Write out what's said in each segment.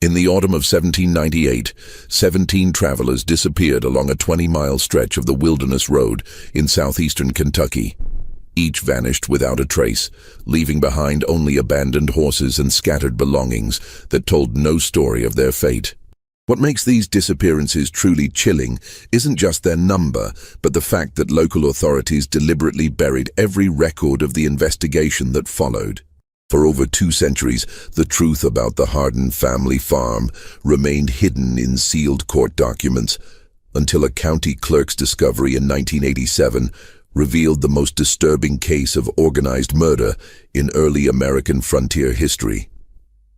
In the autumn of 1798, 17 travelers disappeared along a 20-mile stretch of the Wilderness Road in southeastern Kentucky. Each vanished without a trace, leaving behind only abandoned horses and scattered belongings that told no story of their fate. What makes these disappearances truly chilling isn't just their number, but the fact that local authorities deliberately buried every record of the investigation that followed. For over 2 centuries, the truth about the Hardin family farm remained hidden in sealed court documents, until a county clerk's discovery in 1987 revealed the most disturbing case of organized murder in early American frontier history.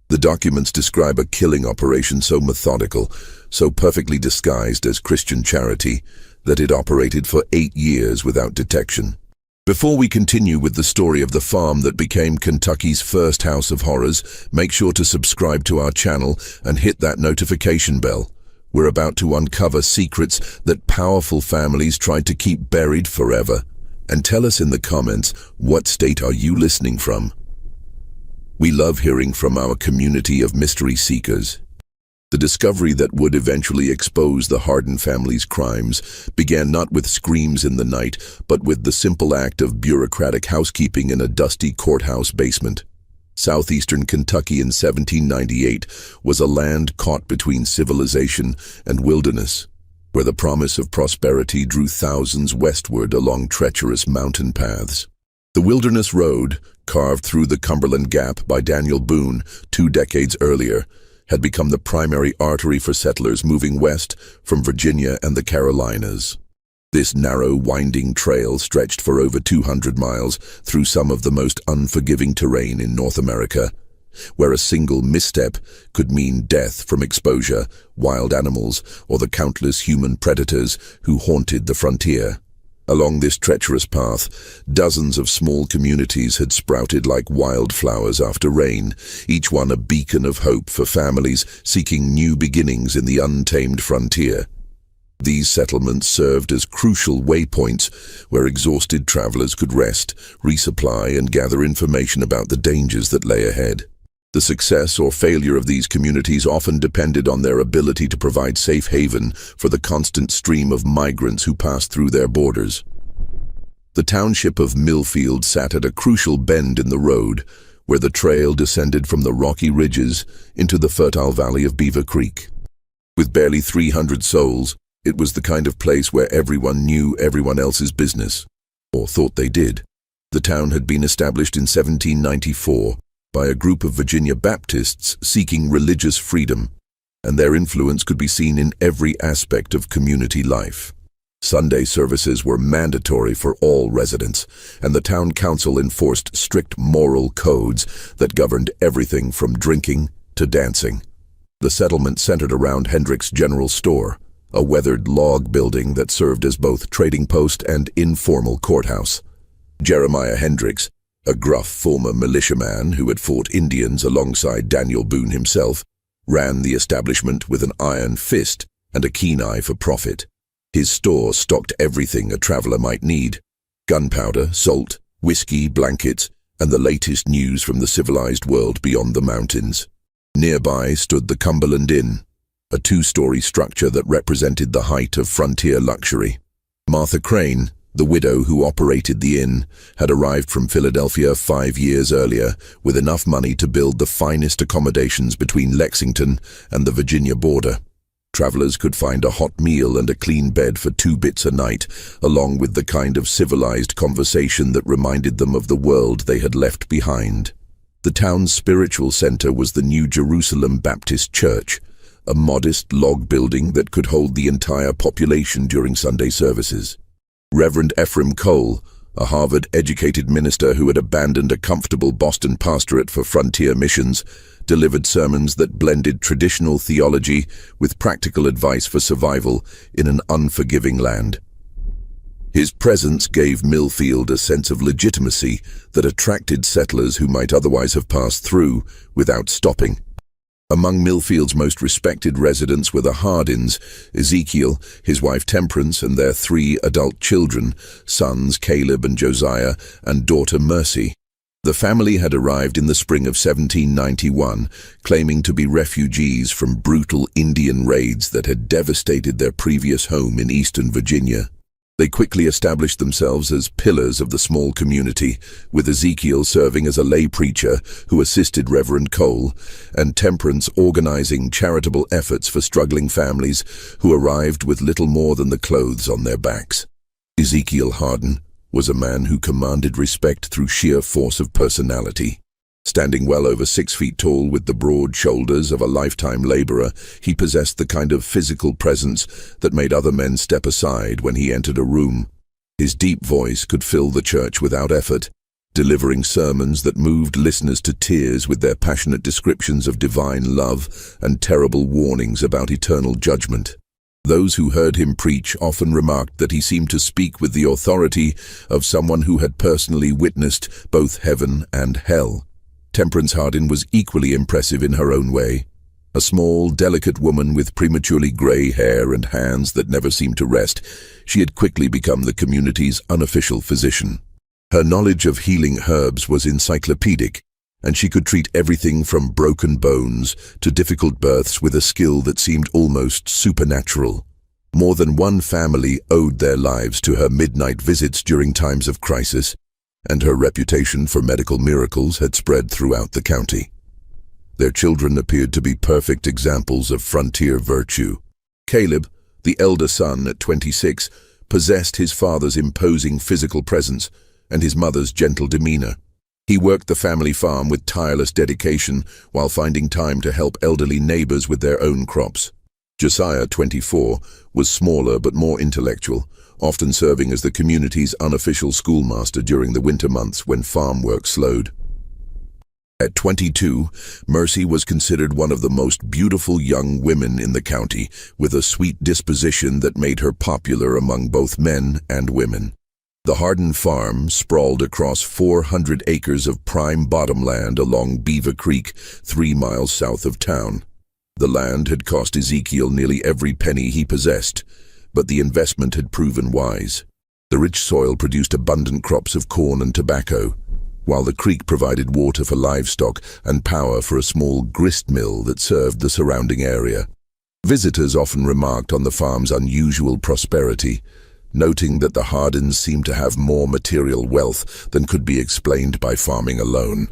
The documents describe a killing operation so methodical, so perfectly disguised as Christian charity, that it operated for 8 years without detection. Before we continue with the story of the farm that became Kentucky's first house of horrors, make sure to subscribe to our channel and hit that notification bell. We're about to uncover secrets that powerful families tried to keep buried forever. And tell us in the comments, what state are you listening from? We love hearing from our community of mystery seekers. The discovery that would eventually expose the Hardin family's crimes began not with screams in the night, but with the simple act of bureaucratic housekeeping in a dusty courthouse basement. Southeastern Kentucky in 1798 was a land caught between civilization and wilderness, where the promise of prosperity drew thousands westward along treacherous mountain paths. The Wilderness Road, carved through the Cumberland Gap by Daniel Boone 2 decades earlier, had become the primary artery for settlers moving west from Virginia and the Carolinas. This narrow, winding trail stretched for over 200 miles through some of the most unforgiving terrain in North America, where a single misstep could mean death from exposure, wild animals, or the countless human predators who haunted the frontier. Along this treacherous path, dozens of small communities had sprouted like wildflowers after rain, each one a beacon of hope for families seeking new beginnings in the untamed frontier. These settlements served as crucial waypoints where exhausted travelers could rest, resupply, and gather information about the dangers that lay ahead. The success or failure of these communities often depended on their ability to provide safe haven for the constant stream of migrants who passed through their borders. The township of Millfield sat at a crucial bend in the road, where the trail descended from the rocky ridges into the fertile valley of Beaver Creek. With barely 300 souls, it was the kind of place where everyone knew everyone else's business, or thought they did. The town had been established in 1794, by a group of Virginia Baptists seeking religious freedom, and their influence could be seen in every aspect of community life. Sunday services were mandatory for all residents, and the town council enforced strict moral codes that governed everything from drinking to dancing. The settlement centered around Hendrick's General Store, a weathered log building that served as both trading post and informal courthouse. Jeremiah Hendricks, a gruff former militiaman who had fought Indians alongside Daniel Boone himself, ran the establishment with an iron fist and a keen eye for profit. His store stocked everything a traveler might need: gunpowder, salt, whiskey, blankets, and the latest news from the civilized world beyond the mountains. Nearby stood the Cumberland Inn, a 2-story structure that represented the height of frontier luxury. Martha Crane, the widow who operated the inn, had arrived from Philadelphia 5 years earlier with enough money to build the finest accommodations between Lexington and the Virginia border. Travelers could find a hot meal and a clean bed for 2 bits a night, along with the kind of civilized conversation that reminded them of the world they had left behind. The town's spiritual center was the New Jerusalem Baptist Church, a modest log building that could hold the entire population during Sunday services. Reverend Ephraim Cole, a Harvard-educated minister who had abandoned a comfortable Boston pastorate for frontier missions, delivered sermons that blended traditional theology with practical advice for survival in an unforgiving land. His presence gave Millfield a sense of legitimacy that attracted settlers who might otherwise have passed through without stopping. Among Millfield's most respected residents were the Hardins, Ezekiel, his wife Temperance, and their 3 adult children, sons Caleb and Josiah, and daughter Mercy. The family had arrived in the spring of 1791, claiming to be refugees from brutal Indian raids that had devastated their previous home in eastern Virginia. They quickly established themselves as pillars of the small community, with Ezekiel serving as a lay preacher who assisted Reverend Cole, and Temperance organizing charitable efforts for struggling families who arrived with little more than the clothes on their backs. Ezekiel Hardin was a man who commanded respect through sheer force of personality. Standing well over 6 feet tall with the broad shoulders of a lifetime laborer, he possessed the kind of physical presence that made other men step aside when he entered a room. His deep voice could fill the church without effort, delivering sermons that moved listeners to tears with their passionate descriptions of divine love and terrible warnings about eternal judgment. Those who heard him preach often remarked that he seemed to speak with the authority of someone who had personally witnessed both heaven and hell. Temperance Hardin was equally impressive in her own way. A small, delicate woman with prematurely grey hair and hands that never seemed to rest, she had quickly become the community's unofficial physician. Her knowledge of healing herbs was encyclopedic, and she could treat everything from broken bones to difficult births with a skill that seemed almost supernatural. More than one family owed their lives to her midnight visits during times of crisis, and her reputation for medical miracles had spread throughout the county. Their children appeared to be perfect examples of frontier virtue. Caleb, the elder son at 26, possessed his father's imposing physical presence and his mother's gentle demeanor. He worked the family farm with tireless dedication while finding time to help elderly neighbors with their own crops. Josiah, 24, was smaller but more intellectual, often serving as the community's unofficial schoolmaster during the winter months when farm work slowed. At 22, Mercy was considered one of the most beautiful young women in the county, with a sweet disposition that made her popular among both men and women. The Hardin farm sprawled across 400 acres of prime bottomland along Beaver Creek, 3 miles south of town. The land had cost Ezekiel nearly every penny he possessed, but the investment had proven wise. The rich soil produced abundant crops of corn and tobacco, while the creek provided water for livestock and power for a small grist mill that served the surrounding area. Visitors often remarked on the farm's unusual prosperity, noting that the Hardins seemed to have more material wealth than could be explained by farming alone.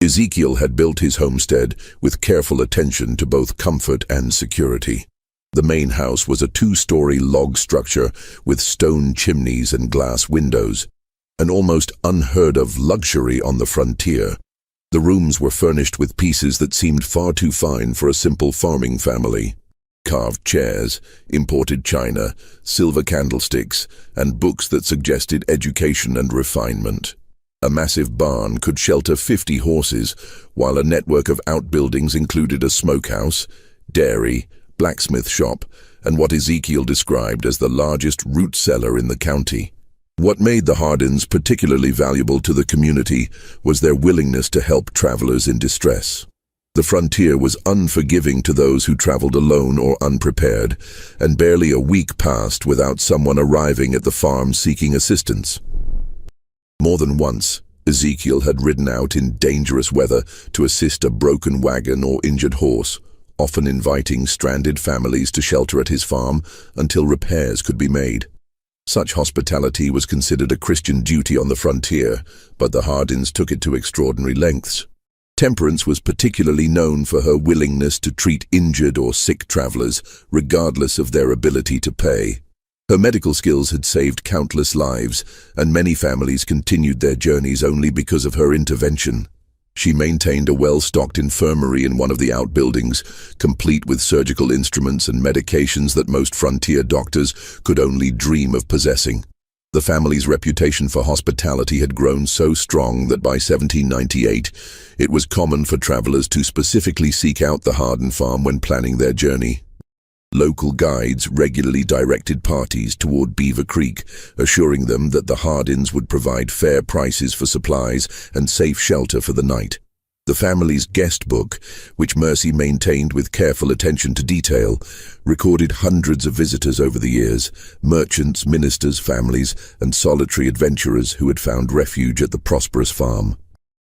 Ezekiel had built his homestead with careful attention to both comfort and security. The main house was a 2-story log structure with stone chimneys and glass windows, an almost unheard-of luxury on the frontier. The rooms were furnished with pieces that seemed far too fine for a simple farming family. Carved chairs, imported china, silver candlesticks, and books that suggested education and refinement. A massive barn could shelter 50 horses, while a network of outbuildings included a smokehouse, dairy, blacksmith shop, and what Ezekiel described as the largest root cellar in the county. What made the Hardins particularly valuable to the community was their willingness to help travelers in distress. The frontier was unforgiving to those who traveled alone or unprepared, and barely a week passed without someone arriving at the farm seeking assistance. More than once, Ezekiel had ridden out in dangerous weather to assist a broken wagon or injured horse, often inviting stranded families to shelter at his farm until repairs could be made. Such hospitality was considered a Christian duty on the frontier, but the Hardins took it to extraordinary lengths. Temperance was particularly known for her willingness to treat injured or sick travelers, regardless of their ability to pay. Her medical skills had saved countless lives, and many families continued their journeys only because of her intervention. She maintained a well-stocked infirmary in one of the outbuildings, complete with surgical instruments and medications that most frontier doctors could only dream of possessing. The family's reputation for hospitality had grown so strong that by 1798, it was common for travelers to specifically seek out the Hardin farm when planning their journey. Local guides regularly directed parties toward Beaver Creek, assuring them that the Hardins would provide fair prices for supplies and safe shelter for the night. The family's guest book, which Mercy maintained with careful attention to detail, recorded hundreds of visitors over the years, merchants, ministers, families, and solitary adventurers who had found refuge at the prosperous farm.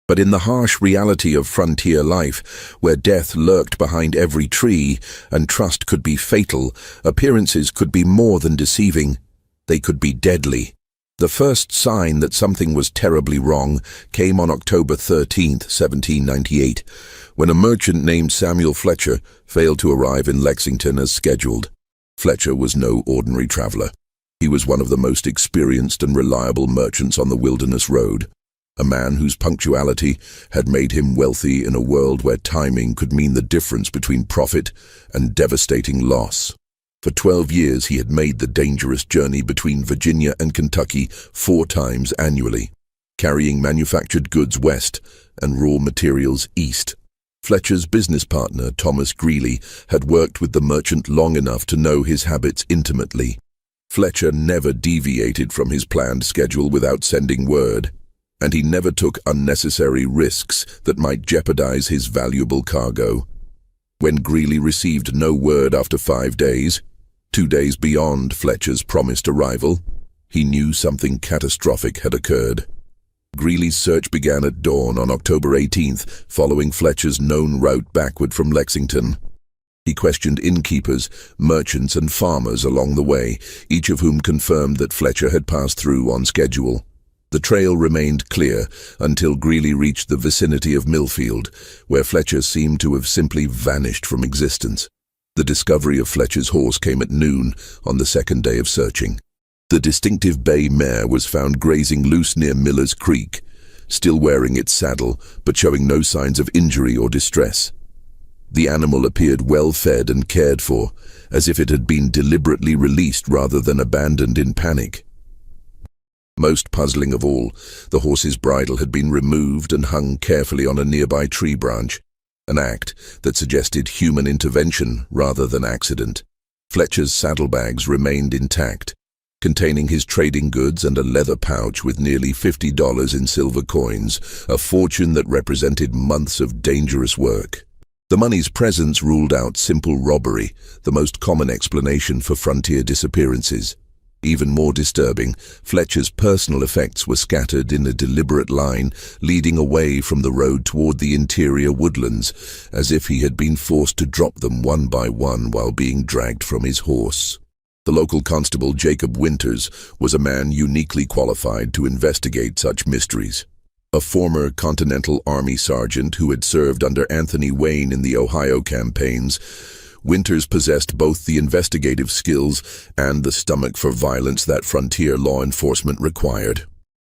But in the harsh reality of frontier life, where death lurked behind every tree and trust could be fatal, appearances could be more than deceiving. They could be deadly. The first sign that something was terribly wrong came on October 13, 1798, when a merchant named Samuel Fletcher failed to arrive in Lexington as scheduled. Fletcher was no ordinary traveler. He was one of the most experienced and reliable merchants on the Wilderness Road, a man whose punctuality had made him wealthy in a world where timing could mean the difference between profit and devastating loss. For 12 years he had made the dangerous journey between Virginia and Kentucky 4 times annually, carrying manufactured goods west and raw materials east. Fletcher's business partner, Thomas Greeley, had worked with the merchant long enough to know his habits intimately. Fletcher never deviated from his planned schedule without sending word, and he never took unnecessary risks that might jeopardize his valuable cargo. When Greeley received no word after 5 days, 2 days beyond Fletcher's promised arrival, he knew something catastrophic had occurred. Greeley's search began at dawn on October 18th, following Fletcher's known route backward from Lexington. He questioned innkeepers, merchants, and farmers along the way, each of whom confirmed that Fletcher had passed through on schedule. The trail remained clear until Greeley reached the vicinity of Millfield, where Fletcher seemed to have simply vanished from existence. The discovery of Fletcher's horse came at noon on the second day of searching. The distinctive bay mare was found grazing loose near Miller's Creek, still wearing its saddle but showing no signs of injury or distress. The animal appeared well fed and cared for, as if it had been deliberately released rather than abandoned in panic. Most puzzling of all, the horse's bridle had been removed and hung carefully on a nearby tree branch, an act that suggested human intervention rather than accident. Fletcher's saddlebags remained intact, containing his trading goods and a leather pouch with nearly $50 in silver coins, a fortune that represented months of dangerous work. The money's presence ruled out simple robbery, the most common explanation for frontier disappearances. Even more disturbing, Fletcher's personal effects were scattered in a deliberate line, leading away from the road toward the interior woodlands, as if he had been forced to drop them one by one while being dragged from his horse. The local constable, Jacob Winters, was a man uniquely qualified to investigate such mysteries. A former Continental Army sergeant who had served under Anthony Wayne in the Ohio campaigns, Winters possessed both the investigative skills and the stomach for violence that frontier law enforcement required.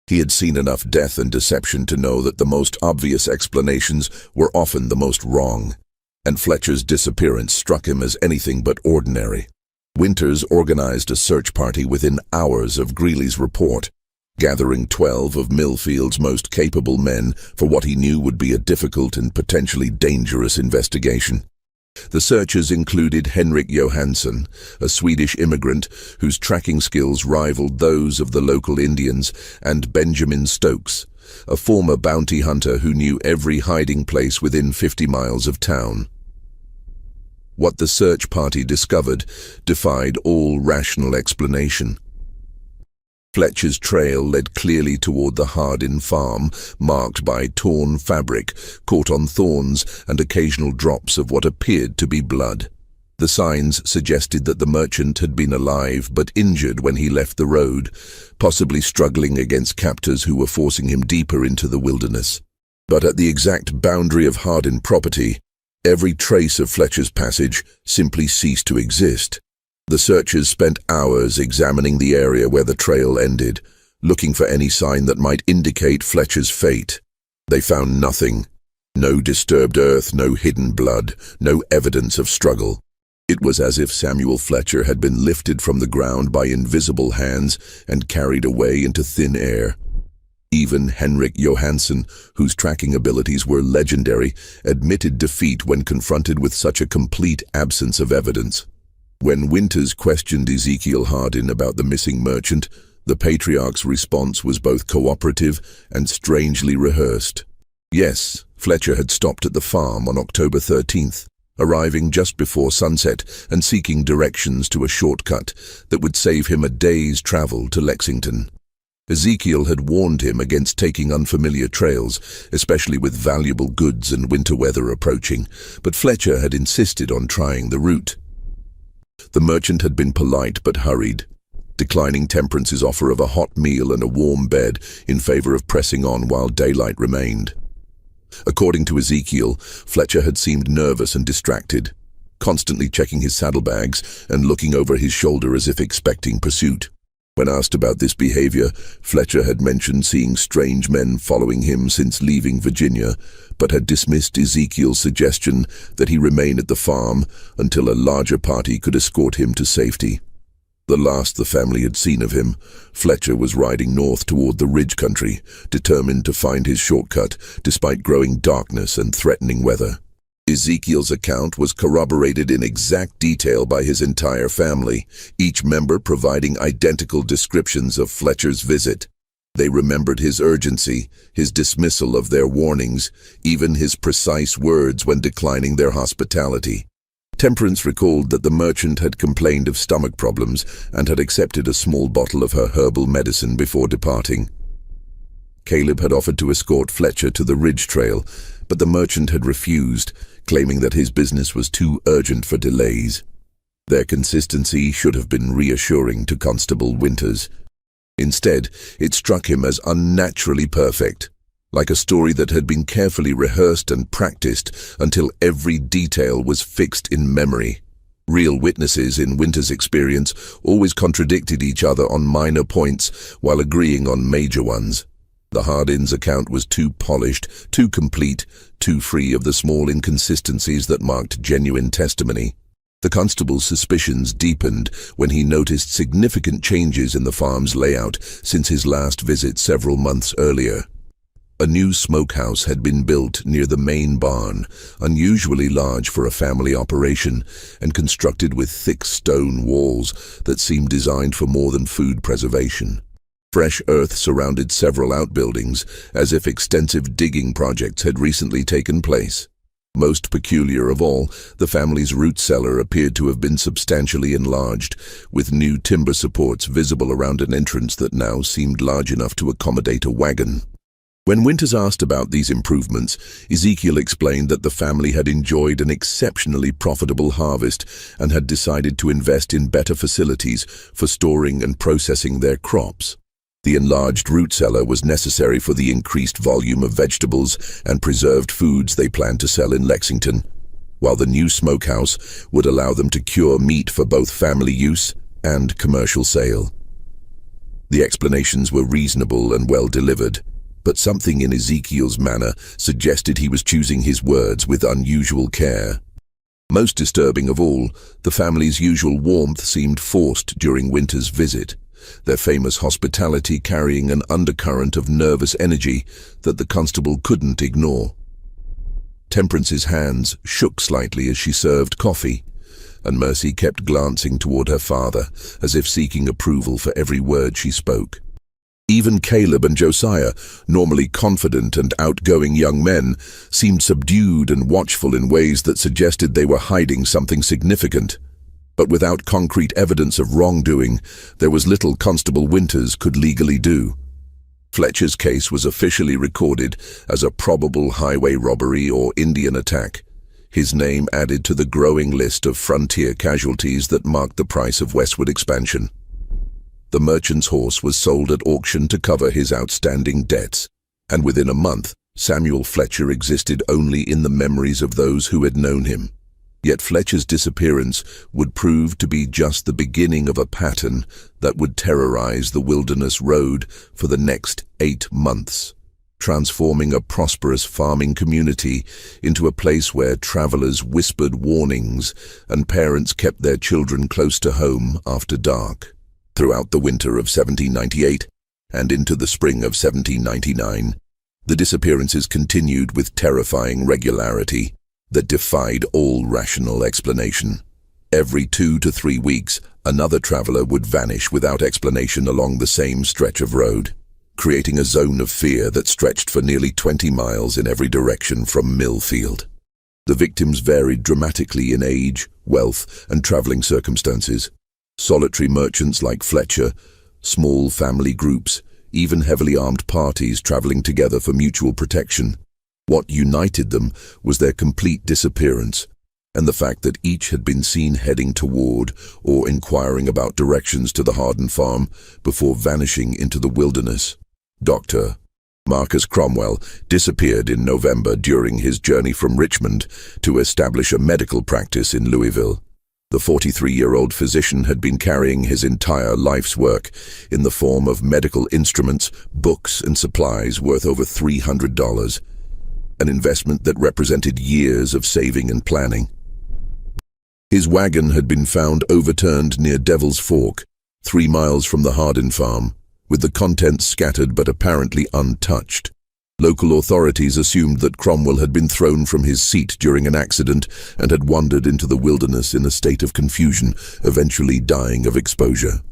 He had seen enough death and deception to know that the most obvious explanations were often the most wrong, and Fletcher's disappearance struck him as anything but ordinary. Winters organized a search party within hours of Greeley's report, gathering 12 of Millfield's most capable men for what he knew would be a difficult and potentially dangerous investigation. The searchers included Henrik Johansson, a Swedish immigrant whose tracking skills rivaled those of the local Indians, and Benjamin Stokes, a former bounty hunter who knew every hiding place within 50 miles of town. What the search party discovered defied all rational explanation. Fletcher's trail led clearly toward the Hardin farm, marked by torn fabric, caught on thorns, and occasional drops of what appeared to be blood. The signs suggested that the merchant had been alive but injured when he left the road, possibly struggling against captors who were forcing him deeper into the wilderness. But at the exact boundary of Hardin property, every trace of Fletcher's passage simply ceased to exist. The searchers spent hours examining the area where the trail ended, looking for any sign that might indicate Fletcher's fate. They found nothing. No disturbed earth, no hidden blood, no evidence of struggle. It was as if Samuel Fletcher had been lifted from the ground by invisible hands and carried away into thin air. Even Henrik Johansson, whose tracking abilities were legendary, admitted defeat when confronted with such a complete absence of evidence. When Winters questioned Ezekiel Hardin about the missing merchant, the patriarch's response was both cooperative and strangely rehearsed. Yes, Fletcher had stopped at the farm on October 13th, arriving just before sunset and seeking directions to a shortcut that would save him a day's travel to Lexington. Ezekiel had warned him against taking unfamiliar trails, especially with valuable goods and winter weather approaching, but Fletcher had insisted on trying the route. The merchant had been polite but hurried, declining Temperance's offer of a hot meal and a warm bed in favor of pressing on while daylight remained. According to Ezekiel, Fletcher had seemed nervous and distracted, constantly checking his saddlebags and looking over his shoulder as if expecting pursuit. When asked about this behavior, Fletcher had mentioned seeing strange men following him since leaving Virginia, but had dismissed Ezekiel's suggestion that he remain at the farm until a larger party could escort him to safety. The last the family had seen of him, Fletcher was riding north toward the ridge country, determined to find his shortcut despite growing darkness and threatening weather. Ezekiel's account was corroborated in exact detail by his entire family, each member providing identical descriptions of Fletcher's visit. They remembered his urgency, his dismissal of their warnings, even his precise words when declining their hospitality. Temperance recalled that the merchant had complained of stomach problems and had accepted a small bottle of her herbal medicine before departing. Caleb had offered to escort Fletcher to the ridge trail, but the merchant had refused, claiming that his business was too urgent for delays. Their consistency should have been reassuring to Constable Winters. Instead, it struck him as unnaturally perfect, like a story that had been carefully rehearsed and practiced until every detail was fixed in memory. Real witnesses, in Winters' experience, always contradicted each other on minor points while agreeing on major ones. The Hardins' account was too polished, too complete, too free of the small inconsistencies that marked genuine testimony. The constable's suspicions deepened when he noticed significant changes in the farm's layout since his last visit several months earlier. A new smokehouse had been built near the main barn, unusually large for a family operation, and constructed with thick stone walls that seemed designed for more than food preservation. Fresh earth surrounded several outbuildings, as if extensive digging projects had recently taken place. Most peculiar of all, the family's root cellar appeared to have been substantially enlarged, with new timber supports visible around an entrance that now seemed large enough to accommodate a wagon. When Winters asked about these improvements, Ezekiel explained that the family had enjoyed an exceptionally profitable harvest and had decided to invest in better facilities for storing and processing their crops. The enlarged root cellar was necessary for the increased volume of vegetables and preserved foods they planned to sell in Lexington, while the new smokehouse would allow them to cure meat for both family use and commercial sale. The explanations were reasonable and well delivered, but something in Ezekiel's manner suggested he was choosing his words with unusual care. Most disturbing of all, the family's usual warmth seemed forced during Winters' visit, their famous hospitality carrying an undercurrent of nervous energy that the constable couldn't ignore. Temperance's hands shook slightly as she served coffee, and Mercy kept glancing toward her father, as if seeking approval for every word she spoke. Even Caleb and Josiah, normally confident and outgoing young men, seemed subdued and watchful in ways that suggested they were hiding something significant. But without concrete evidence of wrongdoing, there was little Constable Winters could legally do. Fletcher's case was officially recorded as a probable highway robbery or Indian attack, his name added to the growing list of frontier casualties that marked the price of westward expansion. The merchant's horse was sold at auction to cover his outstanding debts, and within a month, Samuel Fletcher existed only in the memories of those who had known him. Yet Fletcher's disappearance would prove to be just the beginning of a pattern that would terrorize the Wilderness Road for the next 8 months, transforming a prosperous farming community into a place where travelers whispered warnings and parents kept their children close to home after dark. Throughout the winter of 1798 and into the spring of 1799, the disappearances continued with terrifying regularity that defied all rational explanation. Every 2 to 3 weeks, another traveler would vanish without explanation along the same stretch of road. creating a zone of fear that stretched for nearly 20 miles in every direction from Millfield. The victims varied dramatically in age, wealth, and traveling circumstances. Solitary merchants like Fletcher, small family groups, even heavily armed parties traveling together for mutual protection. What united them was their complete disappearance, and the fact that each had been seen heading toward or inquiring about directions to the Harden farm before vanishing into the wilderness. Dr. Marcus Cromwell disappeared in November during his journey from Richmond to establish a medical practice in Louisville. The 43-year-old physician had been carrying his entire life's work in the form of medical instruments, books, and supplies worth over $300, an investment that represented years of saving and planning. His wagon had been found overturned near Devil's Fork, 3 miles from the Harden farm, with the contents scattered but apparently untouched. Local authorities assumed that Cromwell had been thrown from his seat during an accident and had wandered into the wilderness in a state of confusion, eventually dying of exposure.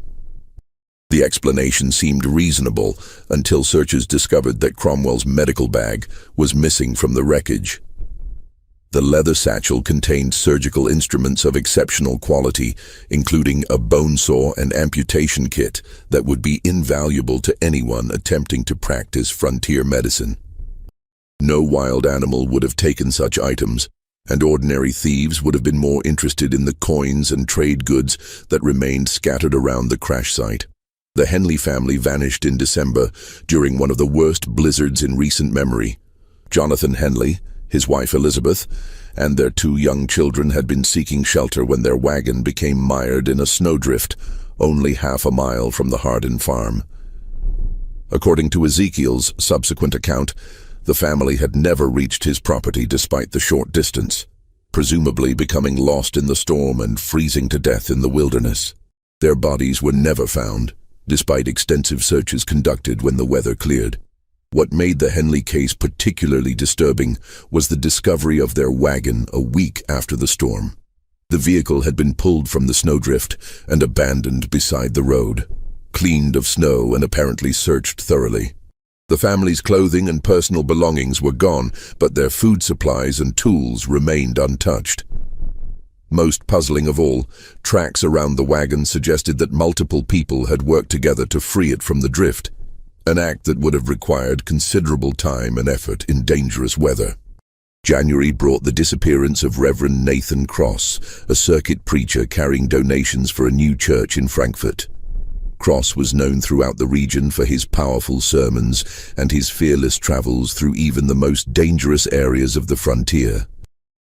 The explanation seemed reasonable until searchers discovered that Cromwell's medical bag was missing from the wreckage. The leather satchel contained surgical instruments of exceptional quality, including a bone saw and amputation kit that would be invaluable to anyone attempting to practice frontier medicine. No wild animal would have taken such items, and ordinary thieves would have been more interested in the coins and trade goods that remained scattered around the crash site. The Henley family vanished in December during one of the worst blizzards in recent memory. Jonathan Henley, his wife Elizabeth, and their 2 young children had been seeking shelter when their wagon became mired in a snowdrift only half a mile from the Harden farm. According to Ezekiel's subsequent account, the family had never reached his property despite the short distance, presumably becoming lost in the storm and freezing to death in the wilderness. Their bodies were never found, despite extensive searches conducted when the weather cleared. What made the Henley case particularly disturbing was the discovery of their wagon a week after the storm. The vehicle had been pulled from the snowdrift and abandoned beside the road, cleaned of snow and apparently searched thoroughly. The family's clothing and personal belongings were gone, but their food supplies and tools remained untouched. Most puzzling of all, tracks around the wagon suggested that multiple people had worked together to free it from the drift, an act that would have required considerable time and effort in dangerous weather. January brought the disappearance of Reverend Nathan Cross, a circuit preacher carrying donations for a new church in Frankfort. Cross was known throughout the region for his powerful sermons and his fearless travels through even the most dangerous areas of the frontier.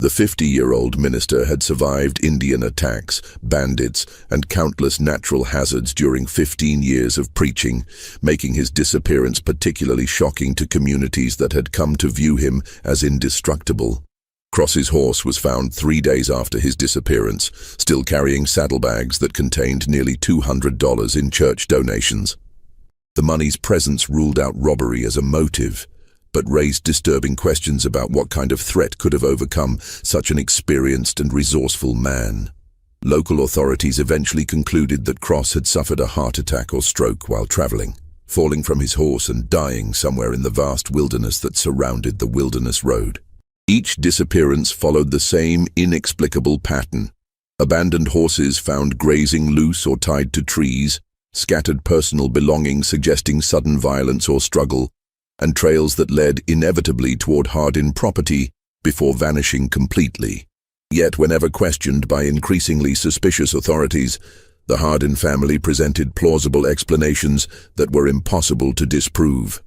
The 50-year-old minister had survived Indian attacks, bandits, and countless natural hazards during 15 years of preaching, making his disappearance particularly shocking to communities that had come to view him as indestructible. Cross's horse was found 3 days after his disappearance, still carrying saddlebags that contained nearly $200 in church donations. The money's presence ruled out robbery as a motive, but raised disturbing questions about what kind of threat could have overcome such an experienced and resourceful man. Local authorities eventually concluded that Cross had suffered a heart attack or stroke while traveling, falling from his horse and dying somewhere in the vast wilderness that surrounded the Wilderness Road. Each disappearance followed the same inexplicable pattern. Abandoned horses found grazing loose or tied to trees, scattered personal belongings suggesting sudden violence or struggle, and trails that led inevitably toward Harden property before vanishing completely. Yet whenever questioned by increasingly suspicious authorities, the Harden family presented plausible explanations that were impossible to disprove.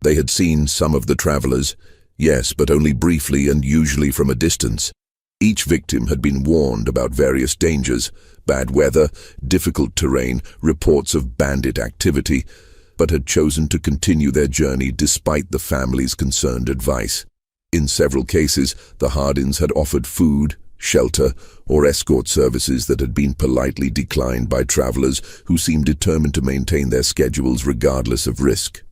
They had seen some of the travelers, yes, but only briefly and usually from a distance. Each victim had been warned about various dangers, bad weather, difficult terrain, reports of bandit activity, but had chosen to continue their journey despite the family's concerned advice. In several cases, the Hardens had offered food, shelter, or escort services that had been politely declined by travelers who seemed determined to maintain their schedules regardless of risk.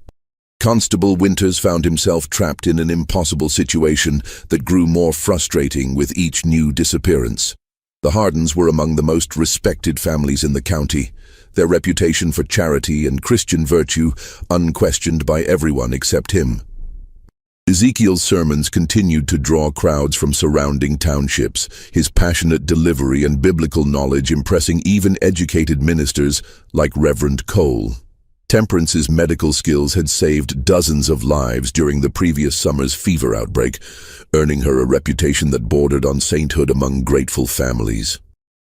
Constable Winters found himself trapped in an impossible situation that grew more frustrating with each new disappearance. The Hardens were among the most respected families in the county, their reputation for charity and Christian virtue unquestioned by everyone except him. Ezekiel's sermons continued to draw crowds from surrounding townships, his passionate delivery and biblical knowledge impressing even educated ministers like Reverend Cole. Temperance's medical skills had saved dozens of lives during the previous summer's fever outbreak, earning her a reputation that bordered on sainthood among grateful families.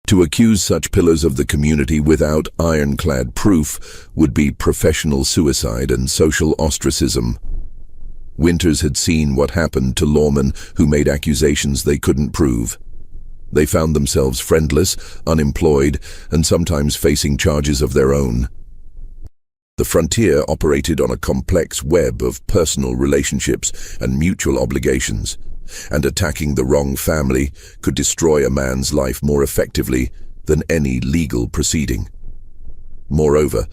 To accuse such pillars of the community without ironclad proof would be professional suicide and social ostracism. Winters had seen what happened to lawmen who made accusations they couldn't prove. They found themselves friendless, unemployed, and sometimes facing charges of their own. The frontier operated on a complex web of personal relationships and mutual obligations, and attacking the wrong family could destroy a man's life more effectively than any legal proceeding. Moreover,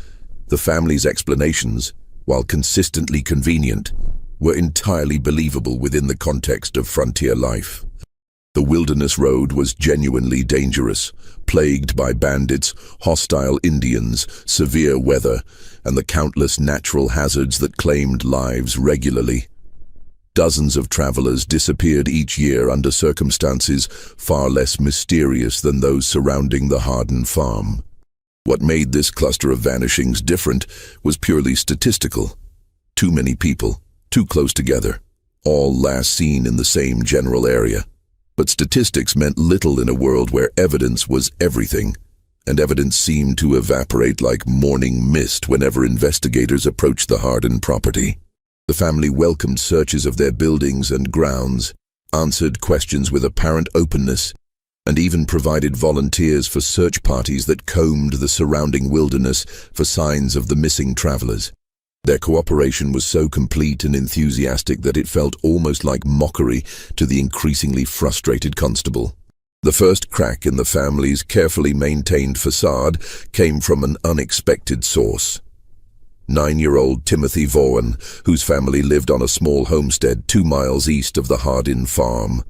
the family's explanations, while consistently convenient, were entirely believable within the context of frontier life. The Wilderness Road was genuinely dangerous, plagued by bandits, hostile Indians, severe weather, and the countless natural hazards that claimed lives regularly. Dozens of travelers disappeared each year under circumstances far less mysterious than those surrounding the Hardin farm. What made this cluster of vanishings different was purely statistical. Too many people, too close together, all last seen in the same general area. But statistics meant little in a world where evidence was everything, and evidence seemed to evaporate like morning mist whenever investigators approached the Hardin property. The family welcomed searches of their buildings and grounds, answered questions with apparent openness, and even provided volunteers for search parties that combed the surrounding wilderness for signs of the missing travelers. Their cooperation was so complete and enthusiastic that it felt almost like mockery to the increasingly frustrated constable. The first crack in the family's carefully maintained facade came from an unexpected source. 9-year-old Timothy Vaughan, whose family lived on a small homestead 2 miles east of the Hardin farm.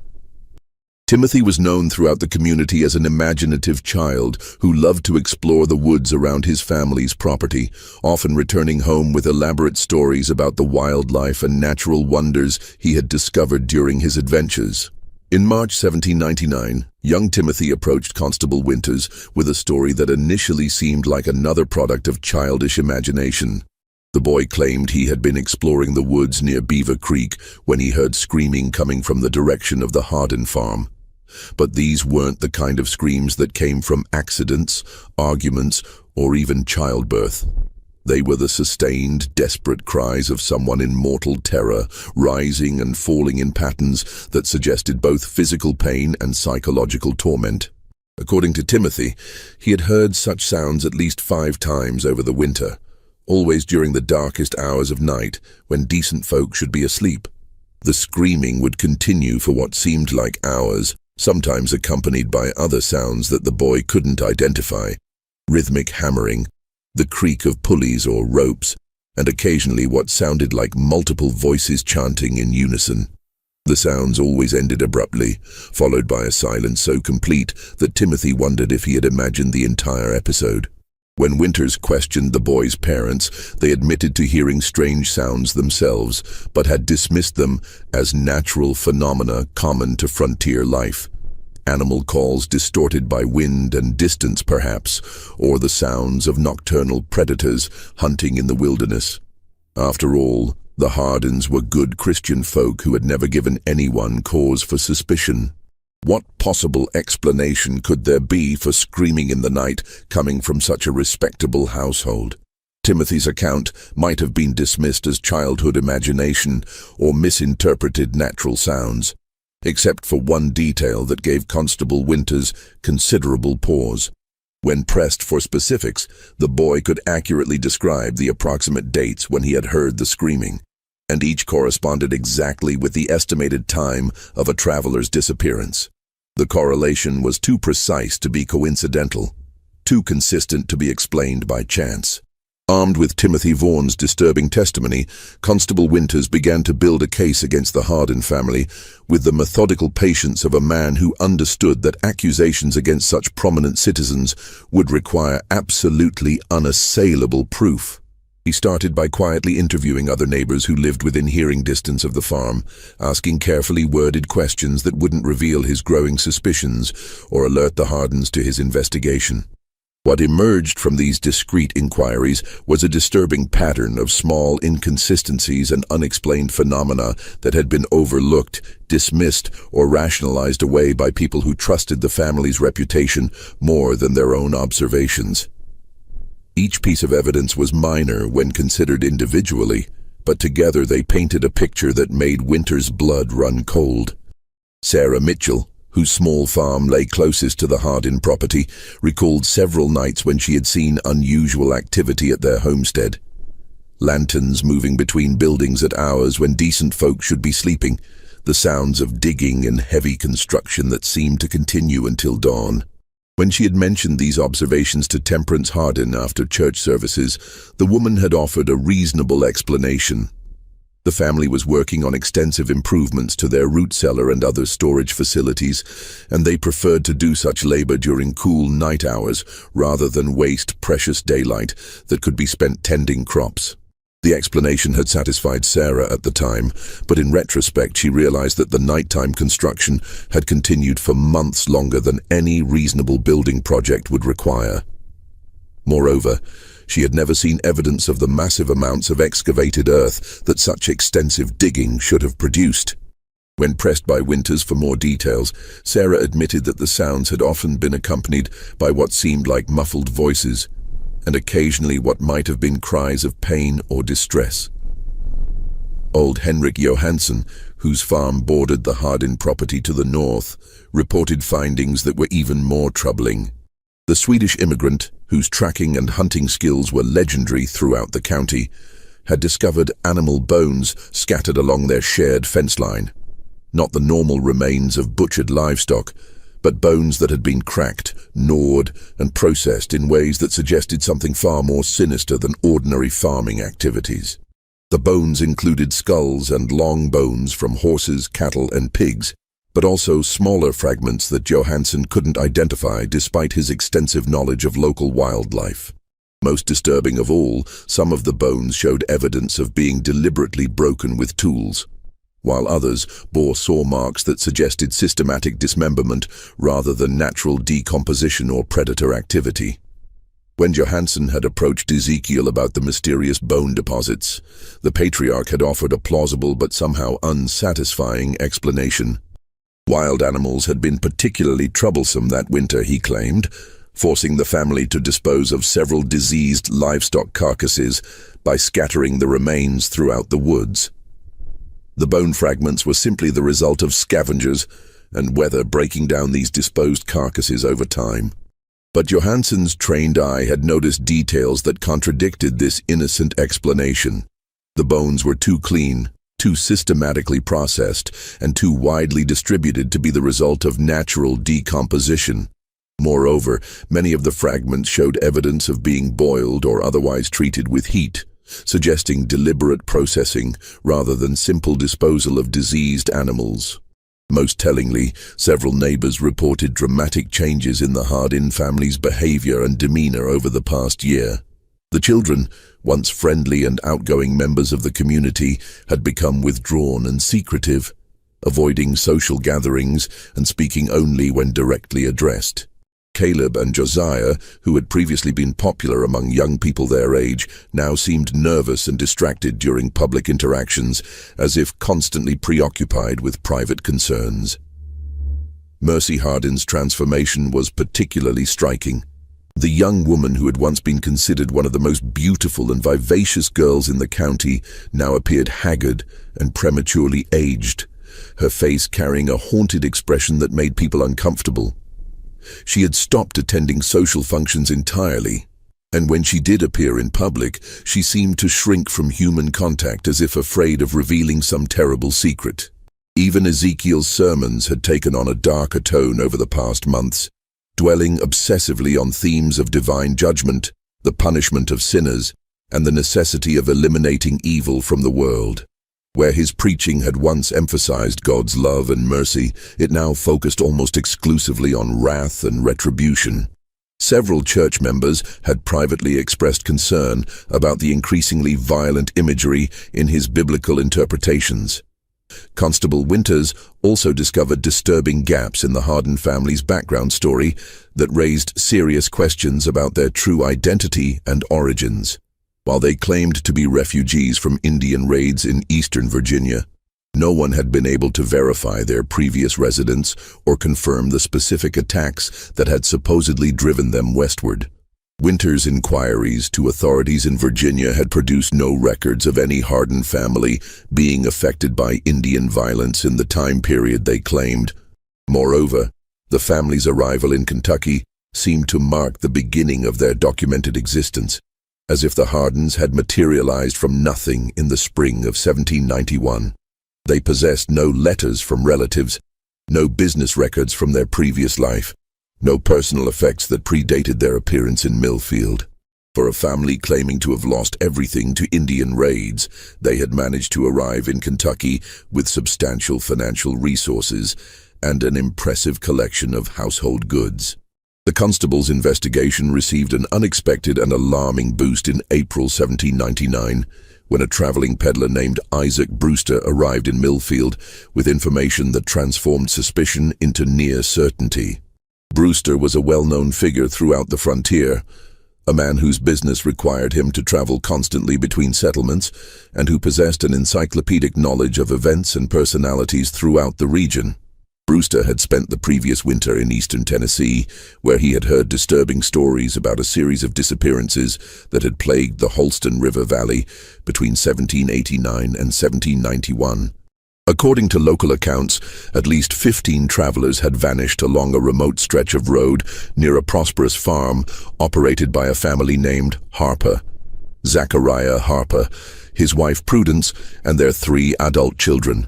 Timothy was known throughout the community as an imaginative child who loved to explore the woods around his family's property, often returning home with elaborate stories about the wildlife and natural wonders he had discovered during his adventures. In March 1799, young Timothy approached Constable Winters with a story that initially seemed like another product of childish imagination. The boy claimed he had been exploring the woods near Beaver Creek when he heard screaming coming from the direction of the Hardin farm. But these weren't the kind of screams that came from accidents, arguments, or even childbirth. They were the sustained, desperate cries of someone in mortal terror, rising and falling in patterns that suggested both physical pain and psychological torment. According to Timothy, he had heard such sounds at least 5 times over the winter, always during the darkest hours of night when decent folk should be asleep. The screaming would continue for what seemed like hours, sometimes accompanied by other sounds that the boy couldn't identify: rhythmic hammering, the creak of pulleys or ropes, and occasionally what sounded like multiple voices chanting in unison. The sounds always ended abruptly, followed by a silence so complete that Timothy wondered if he had imagined the entire episode. When Winters questioned the boy's parents, they admitted to hearing strange sounds themselves, but had dismissed them as natural phenomena common to frontier life. Animal calls distorted by wind and distance perhaps, or the sounds of nocturnal predators hunting in the wilderness. After all, the Hardins were good Christian folk who had never given anyone cause for suspicion. What possible explanation could there be for screaming in the night coming from such a respectable household? Timothy's account might have been dismissed as childhood imagination or misinterpreted natural sounds, except for one detail that gave Constable Winters considerable pause. When pressed for specifics, the boy could accurately describe the approximate dates when he had heard the screaming, and each corresponded exactly with the estimated time of a traveler's disappearance. The correlation was too precise to be coincidental, too consistent to be explained by chance. Armed with Timothy Vaughan's disturbing testimony, Constable Winters began to build a case against the Hardin family with the methodical patience of a man who understood that accusations against such prominent citizens would require absolutely unassailable proof. He started by quietly interviewing other neighbors who lived within hearing distance of the farm, asking carefully worded questions that wouldn't reveal his growing suspicions or alert the Hardins to his investigation. What emerged from these discreet inquiries was a disturbing pattern of small inconsistencies and unexplained phenomena that had been overlooked, dismissed, or rationalized away by people who trusted the family's reputation more than their own observations. Each piece of evidence was minor when considered individually, but together they painted a picture that made Winters' blood run cold. Sarah Mitchell, whose small farm lay closest to the Hardin property, recalled several nights when she had seen unusual activity at their homestead. Lanterns moving between buildings at hours when decent folk should be sleeping, the sounds of digging and heavy construction that seemed to continue until dawn. When she had mentioned these observations to Temperance Hardin after church services, the woman had offered a reasonable explanation. The family was working on extensive improvements to their root cellar and other storage facilities, and they preferred to do such labor during cool night hours rather than waste precious daylight that could be spent tending crops. The explanation had satisfied Sarah at the time, but in retrospect she realized that the nighttime construction had continued for months longer than any reasonable building project would require. Moreover, she had never seen evidence of the massive amounts of excavated earth that such extensive digging should have produced. When pressed by Winters for more details, Sarah admitted that the sounds had often been accompanied by what seemed like muffled voices, and occasionally what might have been cries of pain or distress. Old Henrik Johansson, whose farm bordered the Hardin property to the north, reported findings that were even more troubling. The Swedish immigrant, whose tracking and hunting skills were legendary throughout the county, had discovered animal bones scattered along their shared fence line. Not the normal remains of butchered livestock, but bones that had been cracked, gnawed, and processed in ways that suggested something far more sinister than ordinary farming activities. The bones included skulls and long bones from horses, cattle, and pigs, but also smaller fragments that Johansson couldn't identify despite his extensive knowledge of local wildlife. Most disturbing of all, some of the bones showed evidence of being deliberately broken with tools, while others bore saw marks that suggested systematic dismemberment rather than natural decomposition or predator activity. When Johansson had approached Ezekiel about the mysterious bone deposits, the patriarch had offered a plausible but somehow unsatisfying explanation. Wild animals had been particularly troublesome that winter, he claimed, forcing the family to dispose of several diseased livestock carcasses by scattering the remains throughout the woods. The bone fragments were simply the result of scavengers and weather breaking down these disposed carcasses over time. But Johansson's trained eye had noticed details that contradicted this innocent explanation. The bones were too clean, too systematically processed, and too widely distributed to be the result of natural decomposition. Moreover, many of the fragments showed evidence of being boiled or otherwise treated with heat, suggesting deliberate processing rather than simple disposal of diseased animals. Most tellingly, several neighbors reported dramatic changes in the Hardin family's behavior and demeanor over the past year. The children, once friendly and outgoing members of the community, had become withdrawn and secretive, avoiding social gatherings and speaking only when directly addressed. Caleb and Josiah, who had previously been popular among young people their age, now seemed nervous and distracted during public interactions, as if constantly preoccupied with private concerns. Mercy Hardin's transformation was particularly striking. The young woman who had once been considered one of the most beautiful and vivacious girls in the county now appeared haggard and prematurely aged, her face carrying a haunted expression that made people uncomfortable. She had stopped attending social functions entirely, and when she did appear in public, she seemed to shrink from human contact as if afraid of revealing some terrible secret. Even Ezekiel's sermons had taken on a darker tone over the past months, dwelling obsessively on themes of divine judgment, the punishment of sinners, and the necessity of eliminating evil from the world. Where his preaching had once emphasized God's love and mercy, it now focused almost exclusively on wrath and retribution. Several church members had privately expressed concern about the increasingly violent imagery in his biblical interpretations. Constable Winters also discovered disturbing gaps in the Hardin family's background story that raised serious questions about their true identity and origins. While they claimed to be refugees from Indian raids in eastern Virginia, no one had been able to verify their previous residence or confirm the specific attacks that had supposedly driven them westward. Winters' inquiries to authorities in Virginia had produced no records of any Hardin family being affected by Indian violence in the time period they claimed. Moreover, the family's arrival in Kentucky seemed to mark the beginning of their documented existence, as if the Hardins had materialized from nothing in the spring of 1791. They possessed no letters from relatives, no business records from their previous life, no personal effects that predated their appearance in Millfield. For a family claiming to have lost everything to Indian raids, they had managed to arrive in Kentucky with substantial financial resources and an impressive collection of household goods. The constable's investigation received an unexpected and alarming boost in April 1799, when a traveling peddler named Isaac Brewster arrived in Millfield with information that transformed suspicion into near certainty. Brewster was a well-known figure throughout the frontier, a man whose business required him to travel constantly between settlements and who possessed an encyclopedic knowledge of events and personalities throughout the region. Brewster had spent the previous winter in eastern Tennessee, where he had heard disturbing stories about a series of disappearances that had plagued the Holston River Valley between 1789 and 1791. According to local accounts, at least 15 travelers had vanished along a remote stretch of road near a prosperous farm operated by a family named Harper. Zachariah Harper, his wife Prudence, and their 3 adult children.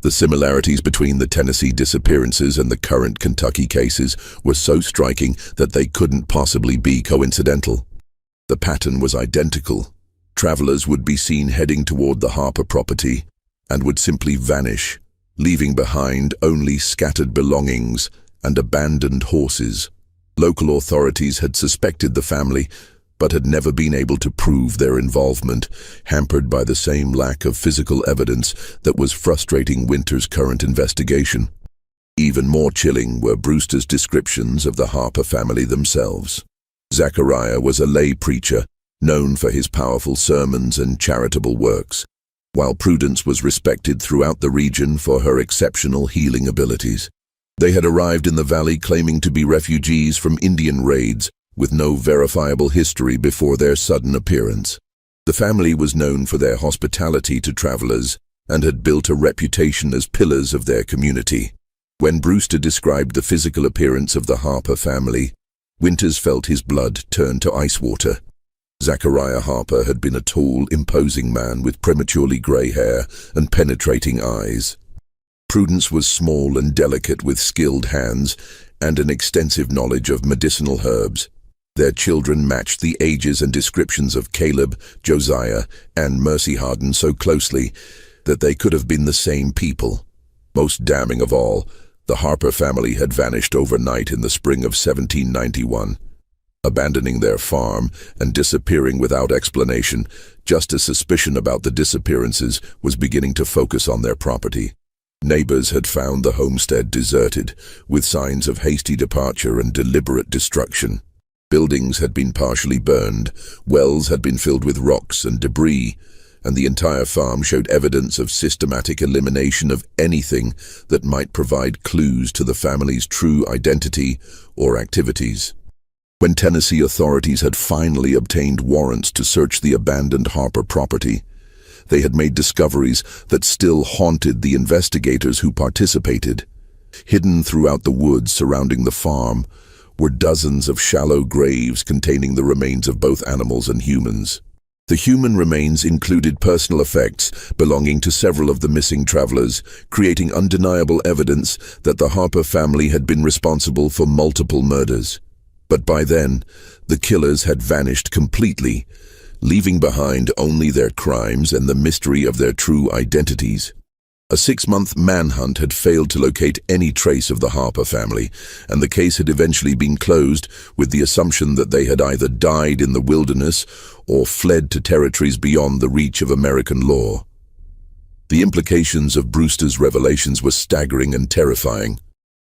The similarities between the Tennessee disappearances and the current Kentucky cases were so striking that they couldn't possibly be coincidental. The pattern was identical. Travelers would be seen heading toward the Harper property and would simply vanish, leaving behind only scattered belongings and abandoned horses. Local authorities had suspected the family, but had never been able to prove their involvement, hampered by the same lack of physical evidence that was frustrating Winters' current investigation. Even more chilling were Brewster's descriptions of the Harper family themselves. Zachariah was a lay preacher, known for his powerful sermons and charitable works, while Prudence was respected throughout the region for her exceptional healing abilities. They had arrived in the valley claiming to be refugees from Indian raids, with no verifiable history before their sudden appearance. The family was known for their hospitality to travelers and had built a reputation as pillars of their community. When Brewster described the physical appearance of the Harper family, Winters felt his blood turn to ice water. Zachariah Harper had been a tall, imposing man with prematurely gray hair and penetrating eyes. Prudence was small and delicate with skilled hands and an extensive knowledge of medicinal herbs. Their children matched the ages and descriptions of Caleb, Josiah, and Mercy Hardin so closely that they could have been the same people. Most damning of all, the Harper family had vanished overnight in the spring of 1791, abandoning their farm and disappearing without explanation, just as suspicion about the disappearances was beginning to focus on their property. Neighbors had found the homestead deserted, with signs of hasty departure and deliberate destruction. Buildings had been partially burned, wells had been filled with rocks and debris, and the entire farm showed evidence of systematic elimination of anything that might provide clues to the family's true identity or activities. When Tennessee authorities had finally obtained warrants to search the abandoned Harper property, they had made discoveries that still haunted the investigators who participated. Hidden throughout the woods surrounding the farm were dozens of shallow graves containing the remains of both animals and humans. The human remains included personal effects belonging to several of the missing travelers, creating undeniable evidence that the Harper family had been responsible for multiple murders. But by then, the killers had vanished completely, leaving behind only their crimes and the mystery of their true identities. A 6-month manhunt had failed to locate any trace of the Harper family, and the case had eventually been closed with the assumption that they had either died in the wilderness or fled to territories beyond the reach of American law. The implications of Brewster's revelations were staggering and terrifying.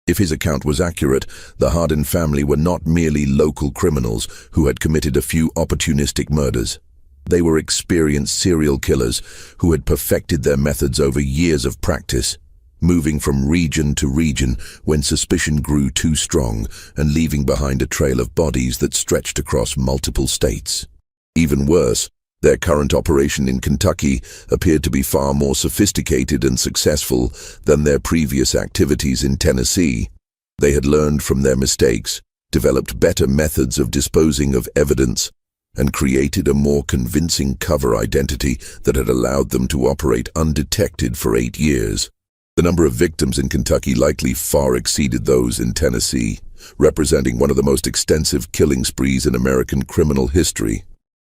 If his account was accurate, the Hardin family were not merely local criminals who had committed a few opportunistic murders. They were experienced serial killers who had perfected their methods over years of practice, moving from region to region when suspicion grew too strong and leaving behind a trail of bodies that stretched across multiple states. Even worse, their current operation in Kentucky appeared to be far more sophisticated and successful than their previous activities in Tennessee. They had learned from their mistakes, developed better methods of disposing of evidence, and created a more convincing cover identity that had allowed them to operate undetected for 8 years. The number of victims in Kentucky likely far exceeded those in Tennessee, representing one of the most extensive killing sprees in American criminal history.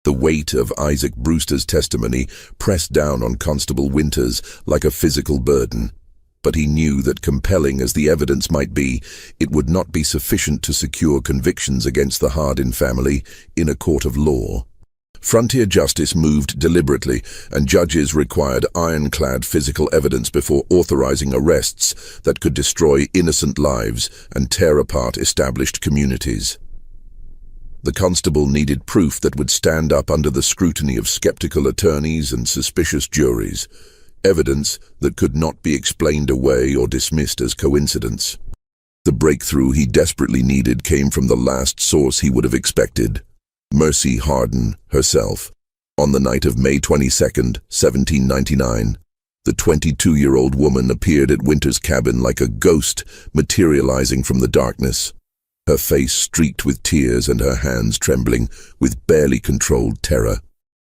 The weight of Isaac Brewster's testimony pressed down on Constable Winters like a physical burden. But he knew that, compelling as the evidence might be, it would not be sufficient to secure convictions against the Hardin family in a court of law. Frontier justice moved deliberately, and judges required ironclad physical evidence before authorizing arrests that could destroy innocent lives and tear apart established communities. The constable needed proof that would stand up under the scrutiny of skeptical attorneys and suspicious juries. Evidence that could not be explained away or dismissed as coincidence. The breakthrough he desperately needed came from the last source he would have expected: Mercy Hardin herself. On the night of May 22, 1799, the 22-year-old woman appeared at Winters' cabin like a ghost materializing from the darkness. Her face streaked with tears and her hands trembling with barely controlled terror.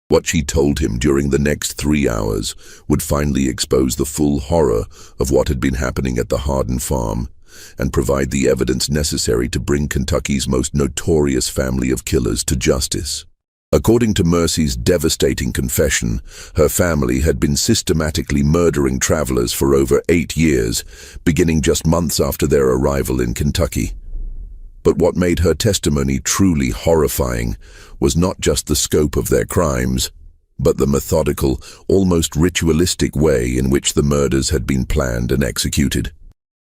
What she told him during the next 3 hours would finally expose the full horror of what had been happening at the Hardin farm and provide the evidence necessary to bring Kentucky's most notorious family of killers to justice. According to Mercy's devastating confession, her family had been systematically murdering travelers for over 8 years, beginning just months after their arrival in Kentucky. But what made her testimony truly horrifying was not just the scope of their crimes, but the methodical, almost ritualistic way in which the murders had been planned and executed.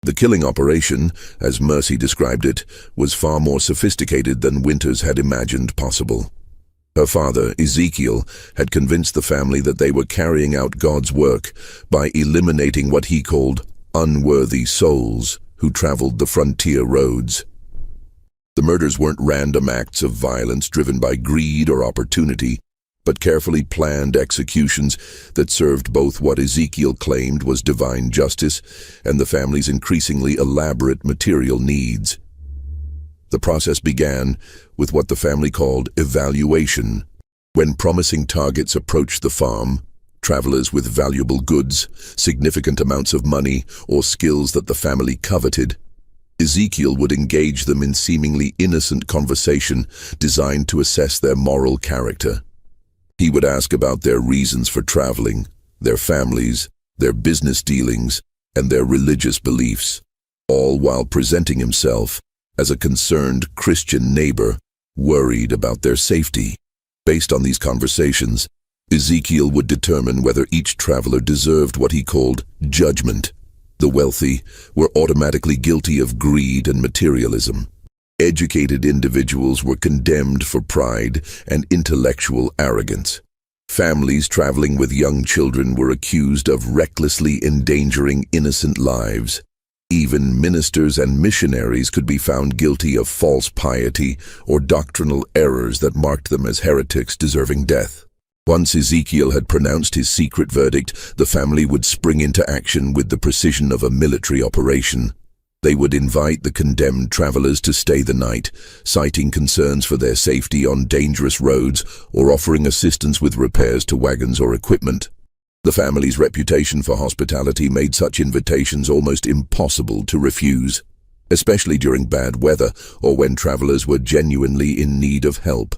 The killing operation, as Mercy described it, was far more sophisticated than Winters had imagined possible. Her father, Ezekiel, had convinced the family that they were carrying out God's work by eliminating what he called unworthy souls who traveled the frontier roads. The murders weren't random acts of violence driven by greed or opportunity, but carefully planned executions that served both what Ezekiel claimed was divine justice and the family's increasingly elaborate material needs. The process began with what the family called evaluation. When promising targets approached the farm, travelers with valuable goods, significant amounts of money, or skills that the family coveted, Ezekiel would engage them in seemingly innocent conversation designed to assess their moral character. He would ask about their reasons for traveling, their families, their business dealings, and their religious beliefs, all while presenting himself as a concerned Christian neighbor worried about their safety. Based on these conversations, Ezekiel would determine whether each traveler deserved what he called judgment. The wealthy were automatically guilty of greed and materialism. Educated individuals were condemned for pride and intellectual arrogance. Families traveling with young children were accused of recklessly endangering innocent lives. Even ministers and missionaries could be found guilty of false piety or doctrinal errors that marked them as heretics deserving death. Once Ezekiel had pronounced his secret verdict, the family would spring into action with the precision of a military operation. They would invite the condemned travelers to stay the night, citing concerns for their safety on dangerous roads or offering assistance with repairs to wagons or equipment. The family's reputation for hospitality made such invitations almost impossible to refuse, especially during bad weather or when travelers were genuinely in need of help.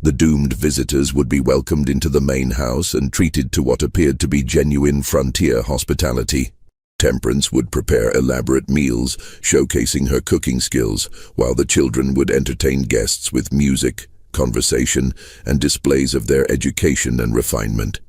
The doomed visitors would be welcomed into the main house and treated to what appeared to be genuine frontier hospitality. Temperance would prepare elaborate meals, showcasing her cooking skills, while the children would entertain guests with music, conversation, and displays of their education and refinement.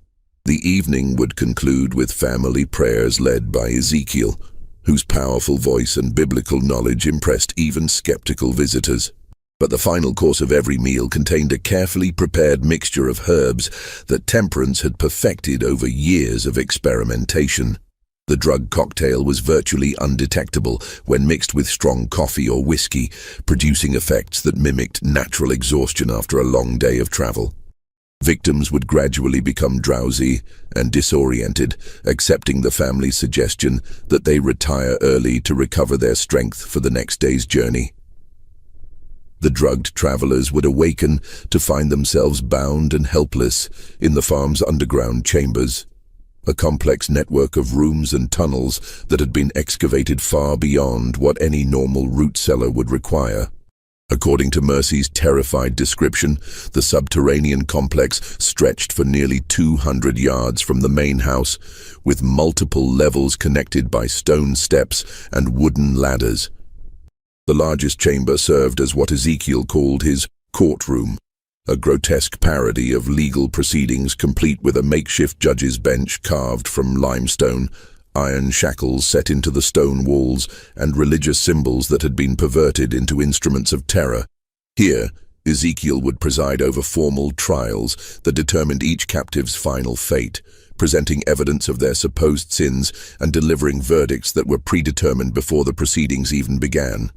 The evening would conclude with family prayers led by Ezekiel, whose powerful voice and biblical knowledge impressed even skeptical visitors. But the final course of every meal contained a carefully prepared mixture of herbs that Temperance had perfected over years of experimentation. The drug cocktail was virtually undetectable when mixed with strong coffee or whiskey, producing effects that mimicked natural exhaustion after a long day of travel. Victims would gradually become drowsy and disoriented, accepting the family's suggestion that they retire early to recover their strength for the next day's journey. The drugged travelers would awaken to find themselves bound and helpless in the farm's underground chambers, a complex network of rooms and tunnels that had been excavated far beyond what any normal root cellar would require. According to Mercy's terrified description, the subterranean complex stretched for nearly 200 yards from the main house, with multiple levels connected by stone steps and wooden ladders. The largest chamber served as what Ezekiel called his courtroom, a grotesque parody of legal proceedings complete with a makeshift judge's bench carved from limestone, iron shackles set into the stone walls, and religious symbols that had been perverted into instruments of terror. Here, Ezekiel would preside over formal trials that determined each captive's final fate, presenting evidence of their supposed sins and delivering verdicts that were predetermined before the proceedings even began.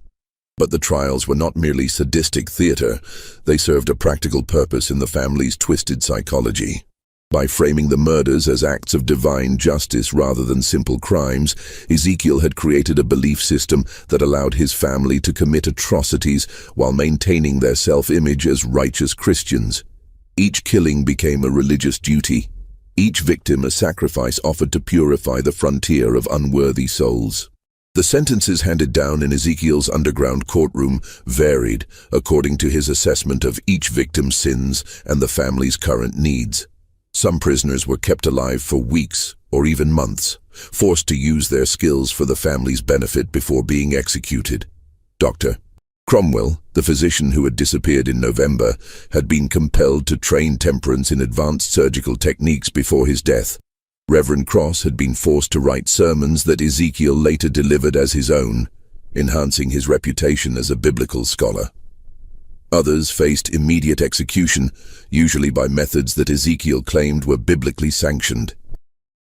But the trials were not merely sadistic theater, they served a practical purpose in the family's twisted psychology. By framing the murders as acts of divine justice rather than simple crimes, Ezekiel had created a belief system that allowed his family to commit atrocities while maintaining their self-image as righteous Christians. Each killing became a religious duty, each victim a sacrifice offered to purify the frontier of unworthy souls. The sentences handed down in Ezekiel's underground courtroom varied according to his assessment of each victim's sins and the family's current needs. Some prisoners were kept alive for weeks or even months, forced to use their skills for the family's benefit before being executed. Dr. Cromwell, the physician who had disappeared in November, had been compelled to train Temperance in advanced surgical techniques before his death. Reverend Cross had been forced to write sermons that Ezekiel later delivered as his own, enhancing his reputation as a biblical scholar. Others faced immediate execution, usually by methods that Ezekiel claimed were biblically sanctioned.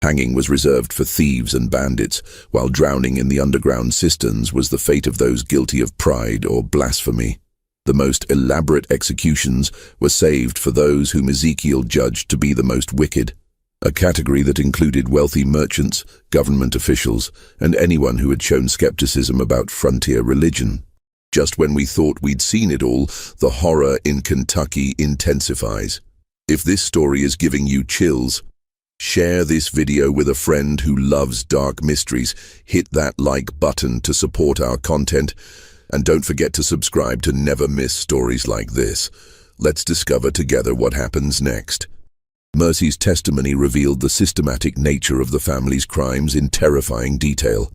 Hanging was reserved for thieves and bandits, while drowning in the underground cisterns was the fate of those guilty of pride or blasphemy. The most elaborate executions were saved for those whom Ezekiel judged to be the most wicked, a category that included wealthy merchants, government officials, and anyone who had shown skepticism about frontier religion. Just when we thought we'd seen it all, the horror in Kentucky intensifies. If this story is giving you chills, share this video with a friend who loves dark mysteries, hit that like button to support our content, and don't forget to subscribe to never miss stories like this. Let's discover together what happens next. Mercy's testimony revealed the systematic nature of the family's crimes in terrifying detail.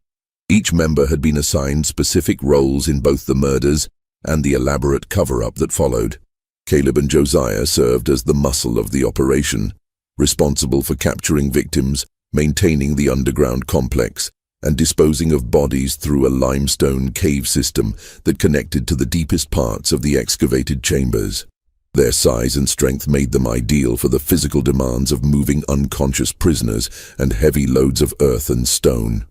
Each member had been assigned specific roles in both the murders and the elaborate cover-up that followed. Caleb and Josiah served as the muscle of the operation, responsible for capturing victims, maintaining the underground complex, and disposing of bodies through a limestone cave system that connected to the deepest parts of the excavated chambers. Their size and strength made them ideal for the physical demands of moving unconscious prisoners and heavy loads of earth and stone.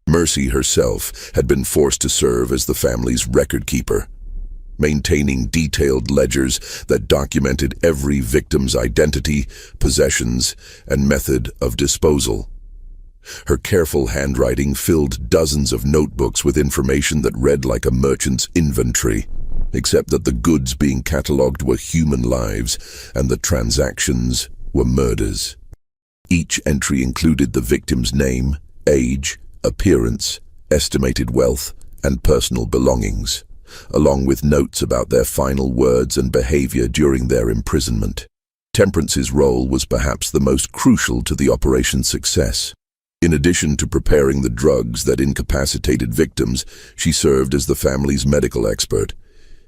Mercy herself had been forced to serve as the family's record keeper, maintaining detailed ledgers that documented every victim's identity, possessions, and method of disposal. Her careful handwriting filled dozens of notebooks with information that read like a merchant's inventory, except that the goods being catalogued were human lives and the transactions were murders. Each entry included the victim's name, age, appearance, estimated wealth, and personal belongings, along with notes about their final words and behavior during their imprisonment. Temperance's role was perhaps the most crucial to the operation's success. In addition to preparing the drugs that incapacitated victims, she served as the family's medical expert,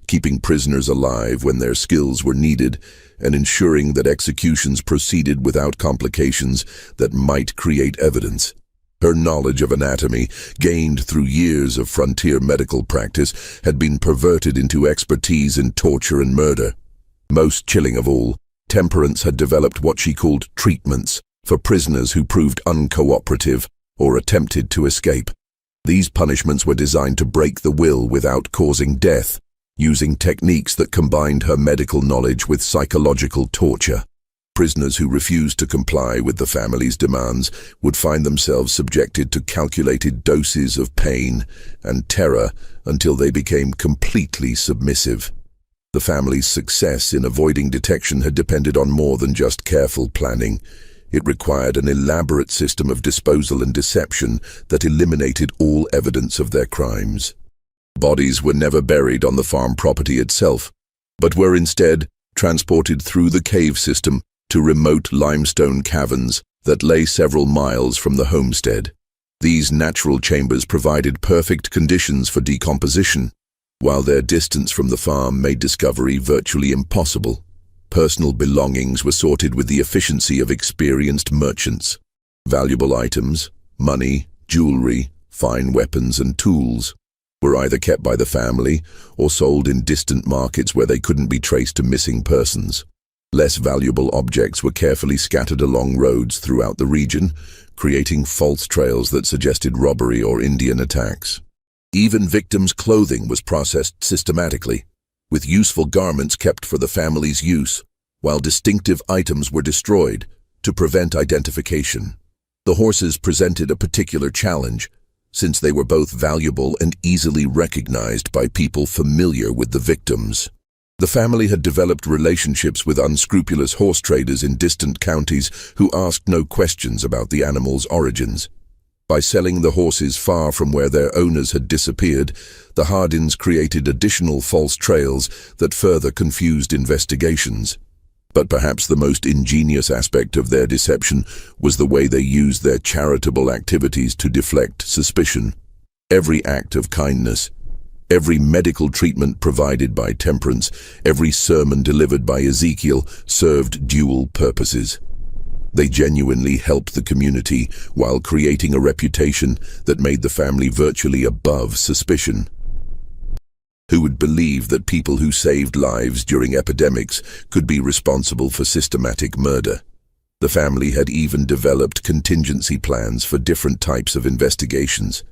keeping prisoners alive when their skills were needed and ensuring that executions proceeded without complications that might create evidence. Her knowledge of anatomy, gained through years of frontier medical practice, had been perverted into expertise in torture and murder. Most chilling of all, Temperance had developed what she called treatments for prisoners who proved uncooperative or attempted to escape. These punishments were designed to break the will without causing death, using techniques that combined her medical knowledge with psychological torture. Prisoners who refused to comply with the family's demands would find themselves subjected to calculated doses of pain and terror until they became completely submissive. The family's success in avoiding detection had depended on more than just careful planning. It required an elaborate system of disposal and deception that eliminated all evidence of their crimes. Bodies were never buried on the farm property itself, but were instead transported through the cave system to remote limestone caverns that lay several miles from the homestead. These natural chambers provided perfect conditions for decomposition, while their distance from the farm made discovery virtually impossible. Personal belongings were sorted with the efficiency of experienced merchants. Valuable items, money, jewelry, fine weapons and tools were either kept by the family or sold in distant markets where they couldn't be traced to missing persons. Less valuable objects were carefully scattered along roads throughout the region, creating false trails that suggested robbery or Indian attacks. Even victims' clothing was processed systematically, with useful garments kept for the family's use, while distinctive items were destroyed to prevent identification. The horses presented a particular challenge, since they were both valuable and easily recognized by people familiar with the victims. The family had developed relationships with unscrupulous horse traders in distant counties who asked no questions about the animals' origins. By selling the horses far from where their owners had disappeared, the Hardins created additional false trails that further confused investigations. But perhaps the most ingenious aspect of their deception was the way they used their charitable activities to deflect suspicion. Every act of kindness, every medical treatment provided by Temperance, every sermon delivered by Ezekiel served dual purposes. They genuinely helped the community while creating a reputation that made the family virtually above suspicion. Who would believe that people who saved lives during epidemics could be responsible for systematic murder? The family had even developed contingency plans for different types of investigations.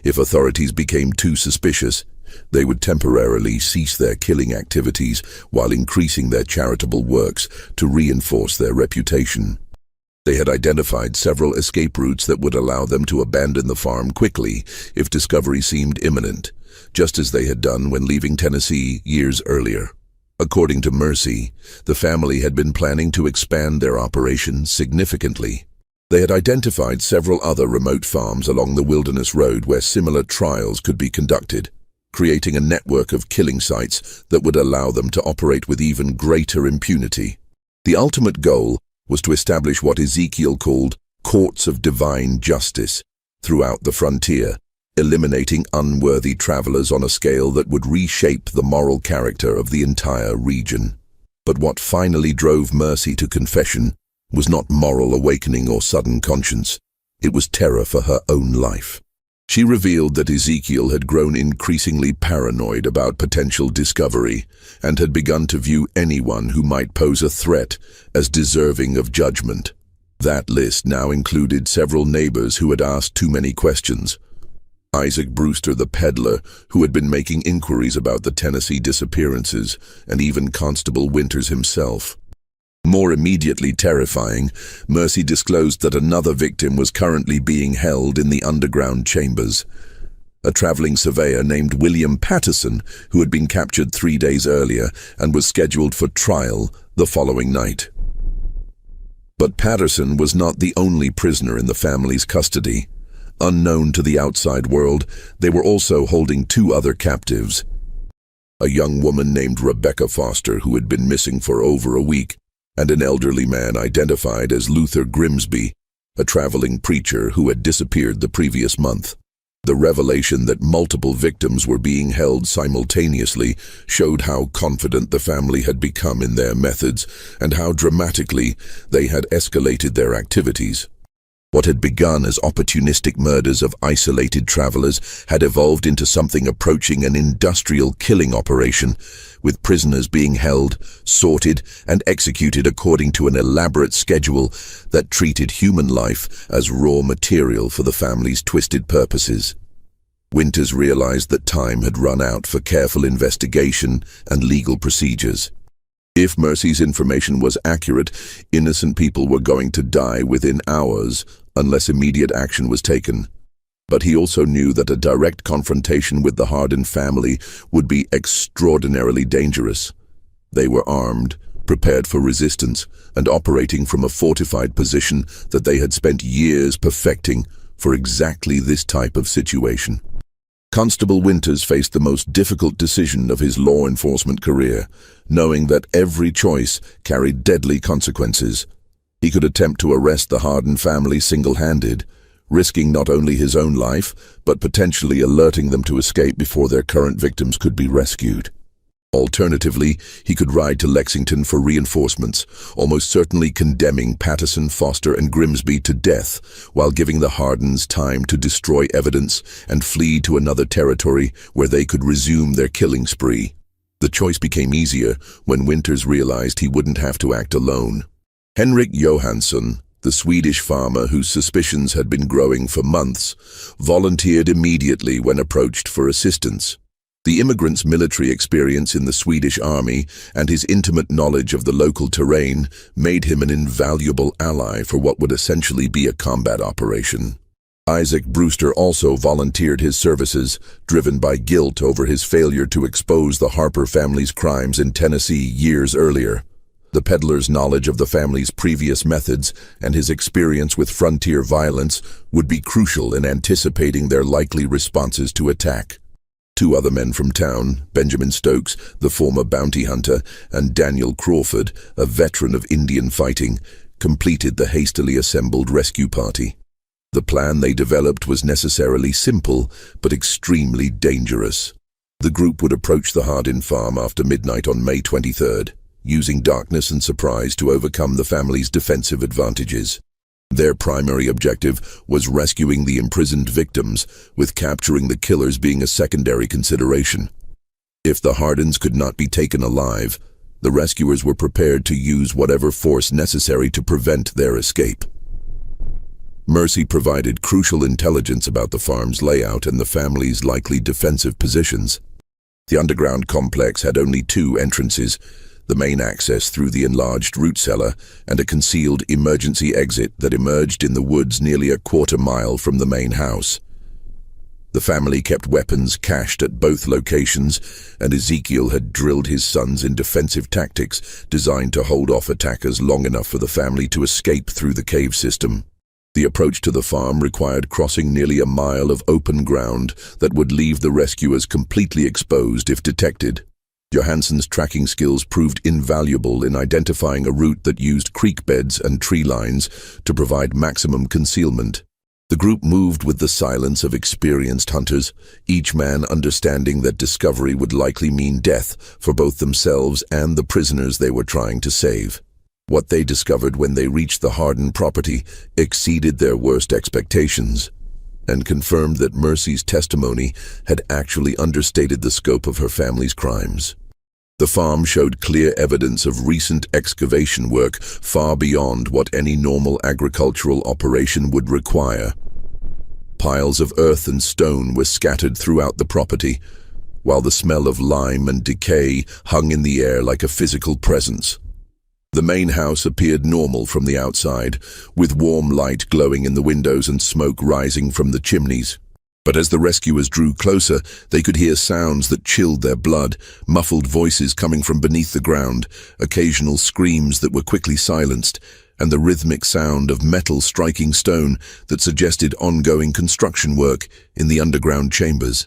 If authorities became too suspicious, they would temporarily cease their killing activities while increasing their charitable works to reinforce their reputation. They had identified several escape routes that would allow them to abandon the farm quickly if discovery seemed imminent, just as they had done when leaving Tennessee years earlier. According to Mercy, the family had been planning to expand their operation significantly. They had identified several other remote farms along the Wilderness Road where similar trials could be conducted, creating a network of killing sites that would allow them to operate with even greater impunity. The ultimate goal was to establish what Ezekiel called courts of divine justice throughout the frontier, eliminating unworthy travelers on a scale that would reshape the moral character of the entire region. But what finally drove Mercy to confession was not moral awakening or sudden conscience. It was terror for her own life. She revealed that Ezekiel had grown increasingly paranoid about potential discovery and had begun to view anyone who might pose a threat as deserving of judgment. That list now included several neighbors who had asked too many questions. Isaac Brewster, the peddler, who had been making inquiries about the Tennessee disappearances, and even Constable Winters himself. More immediately terrifying, Mercy disclosed that another victim was currently being held in the underground chambers. A traveling surveyor named William Patterson, who had been captured 3 days earlier and was scheduled for trial the following night. But Patterson was not the only prisoner in the family's custody. Unknown to the outside world, they were also holding 2 other captives. a young woman named Rebecca Foster who had been missing for over a week, and an elderly man identified as Luther Grimsby, a traveling preacher who had disappeared the previous month. The revelation that multiple victims were being held simultaneously showed how confident the family had become in their methods and how dramatically they had escalated their activities. What had begun as opportunistic murders of isolated travelers had evolved into something approaching an industrial killing operation, with prisoners being held, sorted, and executed according to an elaborate schedule that treated human life as raw material for the family's twisted purposes. Winters realized that time had run out for careful investigation and legal procedures. If Mercy's information was accurate, innocent people were going to die within hours unless immediate action was taken. But he also knew that a direct confrontation with the Hardin family would be extraordinarily dangerous. They were armed, prepared for resistance, and operating from a fortified position that they had spent years perfecting for exactly this type of situation. Constable Winters faced the most difficult decision of his law enforcement career, knowing that every choice carried deadly consequences. He could attempt to arrest the Hardin family single-handed, risking not only his own life, but potentially alerting them to escape before their current victims could be rescued. Alternatively, he could ride to Lexington for reinforcements, almost certainly condemning Patterson, Foster, and Grimsby to death, while giving the Hardins time to destroy evidence and flee to another territory where they could resume their killing spree. The choice became easier when Winters realized he wouldn't have to act alone. Henrik Johansson, the Swedish farmer whose suspicions had been growing for months, volunteered immediately when approached for assistance. The immigrant's military experience in the Swedish army and his intimate knowledge of the local terrain made him an invaluable ally for what would essentially be a combat operation. Isaac Brewster also volunteered his services, driven by guilt over his failure to expose the Harper family's crimes in Tennessee years earlier. The peddler's knowledge of the family's previous methods and his experience with frontier violence would be crucial in anticipating their likely responses to attack. Two other men from town, Benjamin Stokes, the former bounty hunter, and Daniel Crawford, a veteran of Indian fighting, completed the hastily assembled rescue party. The plan they developed was necessarily simple, but extremely dangerous. The group would approach the Hardin farm after midnight on May 23rd, using darkness and surprise to overcome the family's defensive advantages. Their primary objective was rescuing the imprisoned victims, with capturing the killers being a secondary consideration. If the Hardins could not be taken alive, the rescuers were prepared to use whatever force necessary to prevent their escape. Mercy provided crucial intelligence about the farm's layout and the family's likely defensive positions. The underground complex had only two entrances, the main access through the enlarged root cellar and a concealed emergency exit that emerged in the woods nearly a quarter-mile from the main house. The family kept weapons cached at both locations, and Ezekiel had drilled his sons in defensive tactics designed to hold off attackers long enough for the family to escape through the cave system. The approach to the farm required crossing nearly a mile of open ground that would leave the rescuers completely exposed if detected. Johansson's tracking skills proved invaluable in identifying a route that used creek beds and tree lines to provide maximum concealment. The group moved with the silence of experienced hunters, each man understanding that discovery would likely mean death for both themselves and the prisoners they were trying to save. What they discovered when they reached the Hardin property exceeded their worst expectations, and confirmed that Mercy's testimony had actually understated the scope of her family's crimes. The farm showed clear evidence of recent excavation work far beyond what any normal agricultural operation would require. Piles of earth and stone were scattered throughout the property, while the smell of lime and decay hung in the air like a physical presence. The main house appeared normal from the outside, with warm light glowing in the windows and smoke rising from the chimneys. But as the rescuers drew closer, they could hear sounds that chilled their blood, muffled voices coming from beneath the ground, occasional screams that were quickly silenced, and the rhythmic sound of metal striking stone that suggested ongoing construction work in the underground chambers.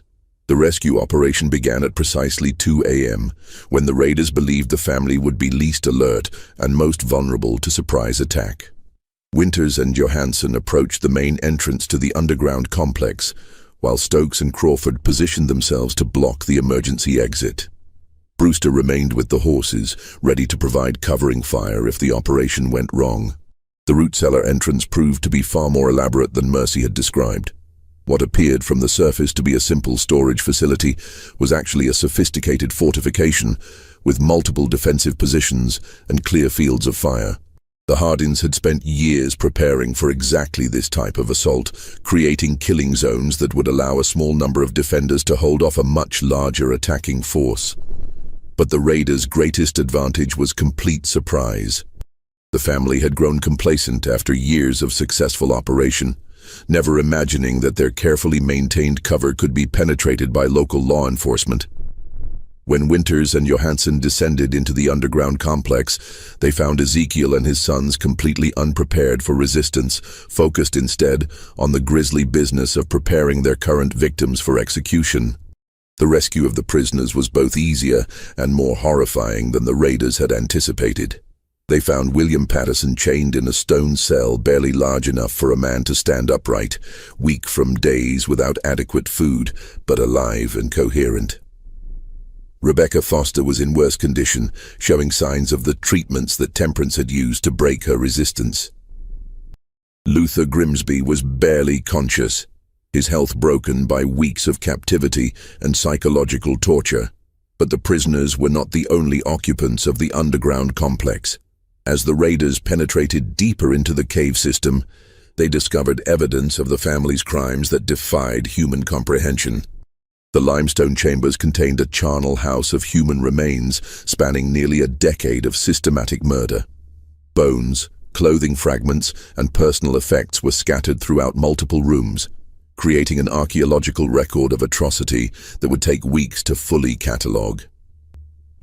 The rescue operation began at precisely 2 a.m., when the raiders believed the family would be least alert and most vulnerable to surprise attack. Winters and Johansson approached the main entrance to the underground complex, while Stokes and Crawford positioned themselves to block the emergency exit. Brewster remained with the horses, ready to provide covering fire if the operation went wrong. The root cellar entrance proved to be far more elaborate than Mercy had described. What appeared from the surface to be a simple storage facility was actually a sophisticated fortification with multiple defensive positions and clear fields of fire. The Hardins had spent years preparing for exactly this type of assault, creating killing zones that would allow a small number of defenders to hold off a much larger attacking force. But the raiders' greatest advantage was complete surprise. The family had grown complacent after years of successful operation, never imagining that their carefully maintained cover could be penetrated by local law enforcement. When Winters and Johansson descended into the underground complex, they found Ezekiel and his sons completely unprepared for resistance, focused instead on the grisly business of preparing their current victims for execution. The rescue of the prisoners was both easier and more horrifying than the raiders had anticipated. They found William Patterson chained in a stone cell barely large enough for a man to stand upright, weak from days without adequate food, but alive and coherent. Rebecca Foster was in worse condition, showing signs of the treatments that Temperance had used to break her resistance. Luther Grimsby was barely conscious, his health broken by weeks of captivity and psychological torture. But the prisoners were not the only occupants of the underground complex. As the raiders penetrated deeper into the cave system, they discovered evidence of the family's crimes that defied human comprehension. The limestone chambers contained a charnel house of human remains spanning nearly a decade of systematic murder. Bones, clothing fragments, and personal effects were scattered throughout multiple rooms, creating an archaeological record of atrocity that would take weeks to fully catalogue.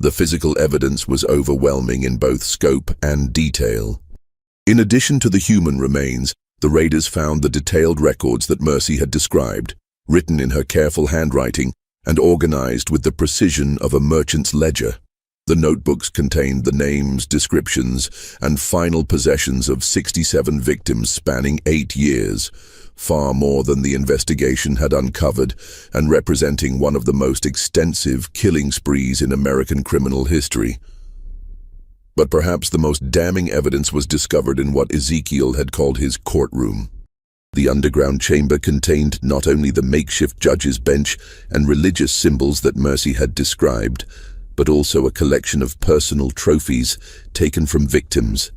The physical evidence was overwhelming in both scope and detail. In addition to the human remains, the raiders found the detailed records that Mercy had described, written in her careful handwriting and organized with the precision of a merchant's ledger. The notebooks contained the names, descriptions, and final possessions of 67 victims spanning 8 years, far more than the investigation had uncovered, and representing one of the most extensive killing sprees in American criminal history. But perhaps the most damning evidence was discovered in what Ezekiel had called his courtroom. The underground chamber contained not only the makeshift judge's bench and religious symbols that Mercy had described, but also a collection of personal trophies taken from victims.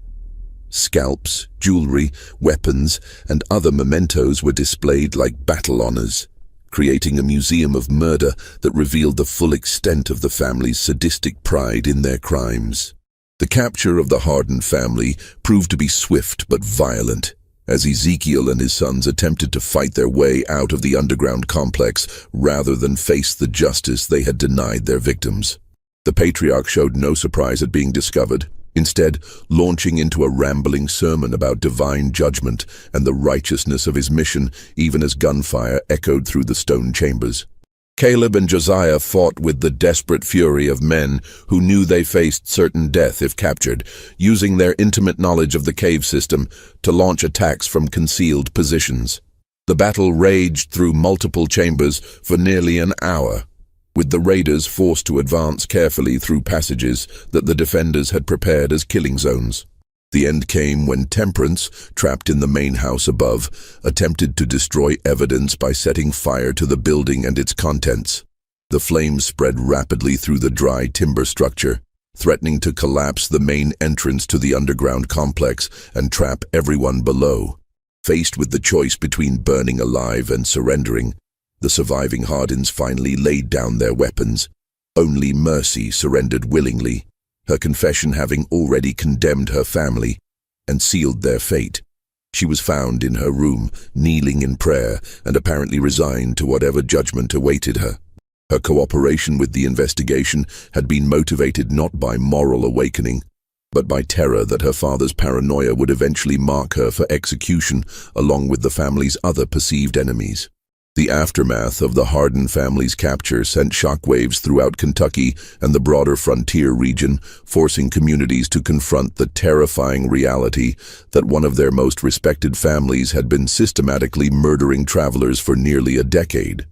Scalps, jewelry, weapons, and other mementos were displayed like battle honors, creating a museum of murder that revealed the full extent of the family's sadistic pride in their crimes. The capture of the Hardin family proved to be swift but violent, as Ezekiel and his sons attempted to fight their way out of the underground complex rather than face the justice they had denied their victims. The patriarch showed no surprise at being discovered, instead launching into a rambling sermon about divine judgment and the righteousness of his mission, even as gunfire echoed through the stone chambers. Caleb and Josiah fought with the desperate fury of men who knew they faced certain death if captured, using their intimate knowledge of the cave system to launch attacks from concealed positions. The battle raged through multiple chambers for nearly an hour, with the raiders forced to advance carefully through passages that the defenders had prepared as killing zones. The end came when Temperance, trapped in the main house above, attempted to destroy evidence by setting fire to the building and its contents. The flames spread rapidly through the dry timber structure, threatening to collapse the main entrance to the underground complex and trap everyone below. Faced with the choice between burning alive and surrendering, the surviving Hardins finally laid down their weapons. Only Mercy surrendered willingly, her confession having already condemned her family and sealed their fate. She was found in her room, kneeling in prayer and apparently resigned to whatever judgment awaited her. Her cooperation with the investigation had been motivated not by moral awakening, but by terror that her father's paranoia would eventually mark her for execution along with the family's other perceived enemies. The aftermath of the Hardin family's capture sent shockwaves throughout Kentucky and the broader frontier region, forcing communities to confront the terrifying reality that one of their most respected families had been systematically murdering travelers for nearly a decade.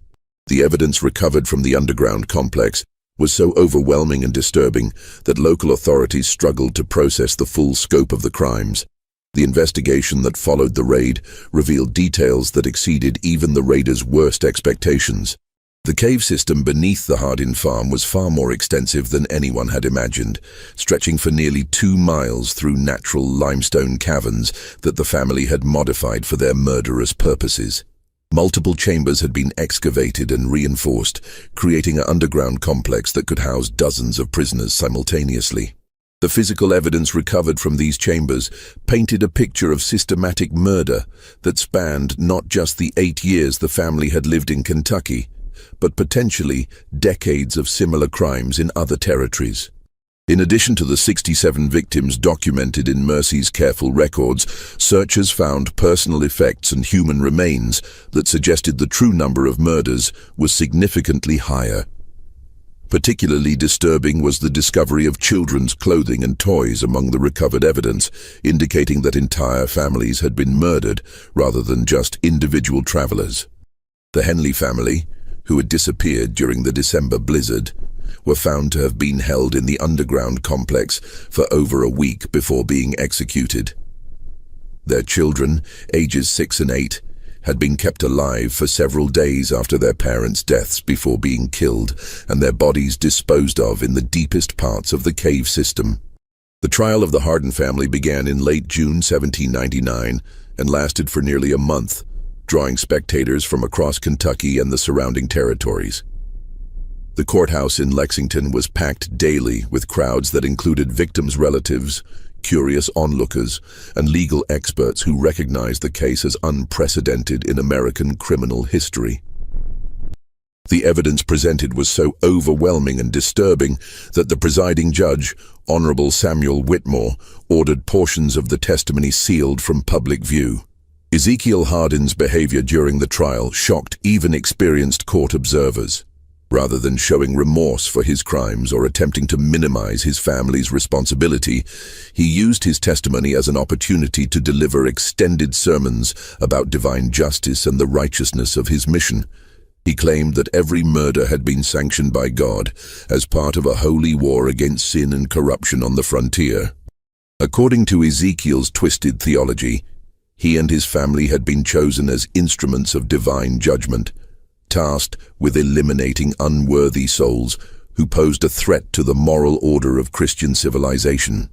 The evidence recovered from the underground complex was so overwhelming and disturbing that local authorities struggled to process the full scope of the crimes. The investigation that followed the raid revealed details that exceeded even the raiders' worst expectations. The cave system beneath the Hardin farm was far more extensive than anyone had imagined, stretching for nearly 2 miles through natural limestone caverns that the family had modified for their murderous purposes. Multiple chambers had been excavated and reinforced, creating an underground complex that could house dozens of prisoners simultaneously. The physical evidence recovered from these chambers painted a picture of systematic murder that spanned not just the 8 years the family had lived in Kentucky, but potentially decades of similar crimes in other territories. In addition to the 67 victims documented in Mercy's careful records, searchers found personal effects and human remains that suggested the true number of murders was significantly higher. Particularly disturbing was the discovery of children's clothing and toys among the recovered evidence, indicating that entire families had been murdered rather than just individual travelers. The Henley family, who had disappeared during the December blizzard, were found to have been held in the underground complex for over a week before being executed. Their children, ages 6 and 8, had been kept alive for several days after their parents' deaths before being killed, and their bodies disposed of in the deepest parts of the cave system. The trial of the Hardin family began in late June 1799 and lasted for nearly a month, drawing spectators from across Kentucky and the surrounding territories. The courthouse in Lexington was packed daily with crowds that included victims' relatives, curious onlookers, and legal experts who recognized the case as unprecedented in American criminal history. The evidence presented was so overwhelming and disturbing that the presiding judge, Honorable Samuel Whitmore, ordered portions of the testimony sealed from public view. Ezekiel Hardin's behavior during the trial shocked even experienced court observers. Rather than showing remorse for his crimes or attempting to minimize his family's responsibility, he used his testimony as an opportunity to deliver extended sermons about divine justice and the righteousness of his mission. He claimed that every murder had been sanctioned by God as part of a holy war against sin and corruption on the frontier. According to Ezekiel's twisted theology, he and his family had been chosen as instruments of divine judgment, tasked with eliminating unworthy souls who posed a threat to the moral order of Christian civilization.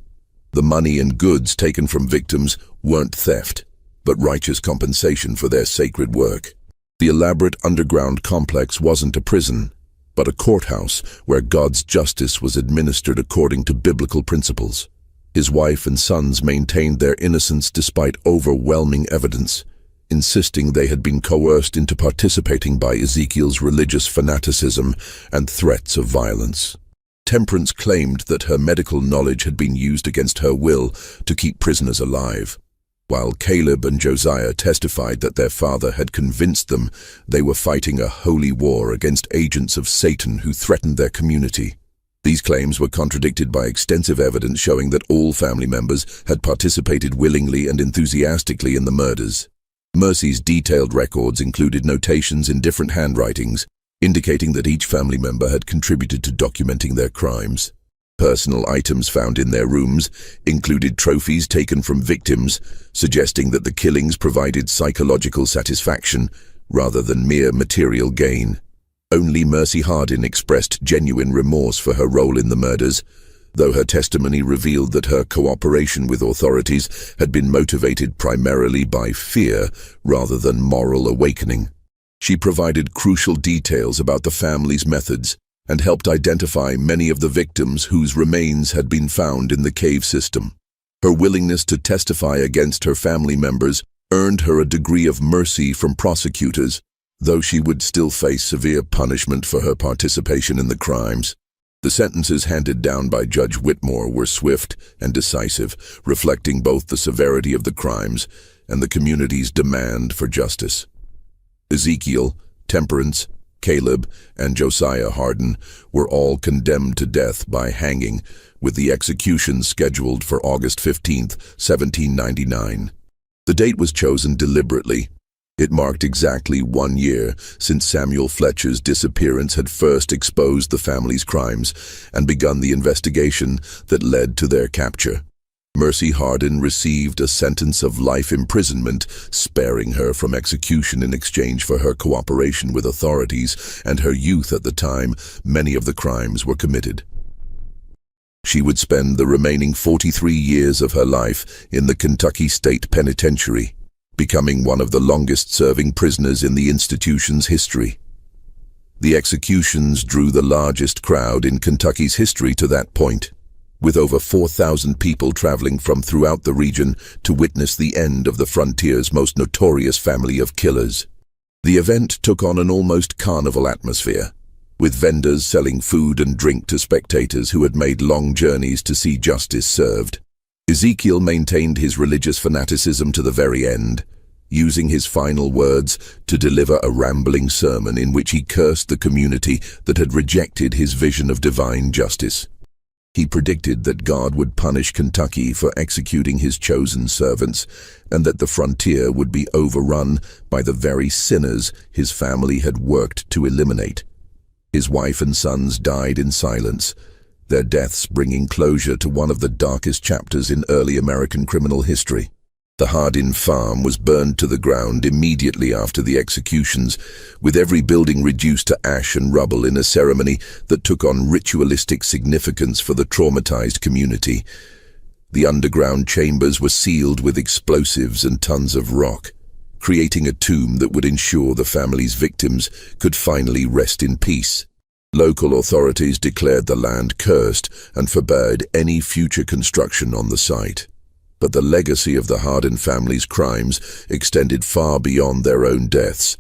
The money and goods taken from victims weren't theft, but righteous compensation for their sacred work. The elaborate underground complex wasn't a prison, but a courthouse where God's justice was administered according to biblical principles. His wife and sons maintained their innocence despite overwhelming evidence, insisting they had been coerced into participating by Ezekiel's religious fanaticism and threats of violence. Temperance claimed that her medical knowledge had been used against her will to keep prisoners alive, while Caleb and Josiah testified that their father had convinced them they were fighting a holy war against agents of Satan who threatened their community. These claims were contradicted by extensive evidence showing that all family members had participated willingly and enthusiastically in the murders. Mercy's detailed records included notations in different handwritings, indicating that each family member had contributed to documenting their crimes. Personal items found in their rooms included trophies taken from victims, suggesting that the killings provided psychological satisfaction rather than mere material gain. Only Mercy Hardin expressed genuine remorse for her role in the murders, though her testimony revealed that her cooperation with authorities had been motivated primarily by fear rather than moral awakening. She provided crucial details about the family's methods and helped identify many of the victims whose remains had been found in the cave system. Her willingness to testify against her family members earned her a degree of mercy from prosecutors, though she would still face severe punishment for her participation in the crimes. The sentences handed down by Judge Whitmore were swift and decisive, reflecting both the severity of the crimes and the community's demand for justice. Ezekiel, Temperance, Caleb, and Josiah Hardin were all condemned to death by hanging, with the execution scheduled for August 15, 1799. The date was chosen deliberately. It marked exactly 1 year since Samuel Fletcher's disappearance had first exposed the family's crimes and begun the investigation that led to their capture. Mercy Hardin received a sentence of life imprisonment, sparing her from execution in exchange for her cooperation with authorities and her youth at the time many of the crimes were committed. She would spend the remaining 43 years of her life in the Kentucky State Penitentiary, becoming one of the longest-serving prisoners in the institution's history. The executions drew the largest crowd in Kentucky's history to that point, with over 4,000 people traveling from throughout the region to witness the end of the frontier's most notorious family of killers. The event took on an almost carnival atmosphere, with vendors selling food and drink to spectators who had made long journeys to see justice served. Ezekiel maintained his religious fanaticism to the very end, using his final words to deliver a rambling sermon in which he cursed the community that had rejected his vision of divine justice. He predicted that God would punish Kentucky for executing his chosen servants, and that the frontier would be overrun by the very sinners his family had worked to eliminate. His wife and sons died in silence, their deaths bringing closure to one of the darkest chapters in early American criminal history. The Hardin farm was burned to the ground immediately after the executions, with every building reduced to ash and rubble in a ceremony that took on ritualistic significance for the traumatized community. The underground chambers were sealed with explosives and tons of rock, creating a tomb that would ensure the family's victims could finally rest in peace. Local authorities declared the land cursed and forbade any future construction on the site. But the legacy of the Hardin family's crimes extended far beyond their own deaths,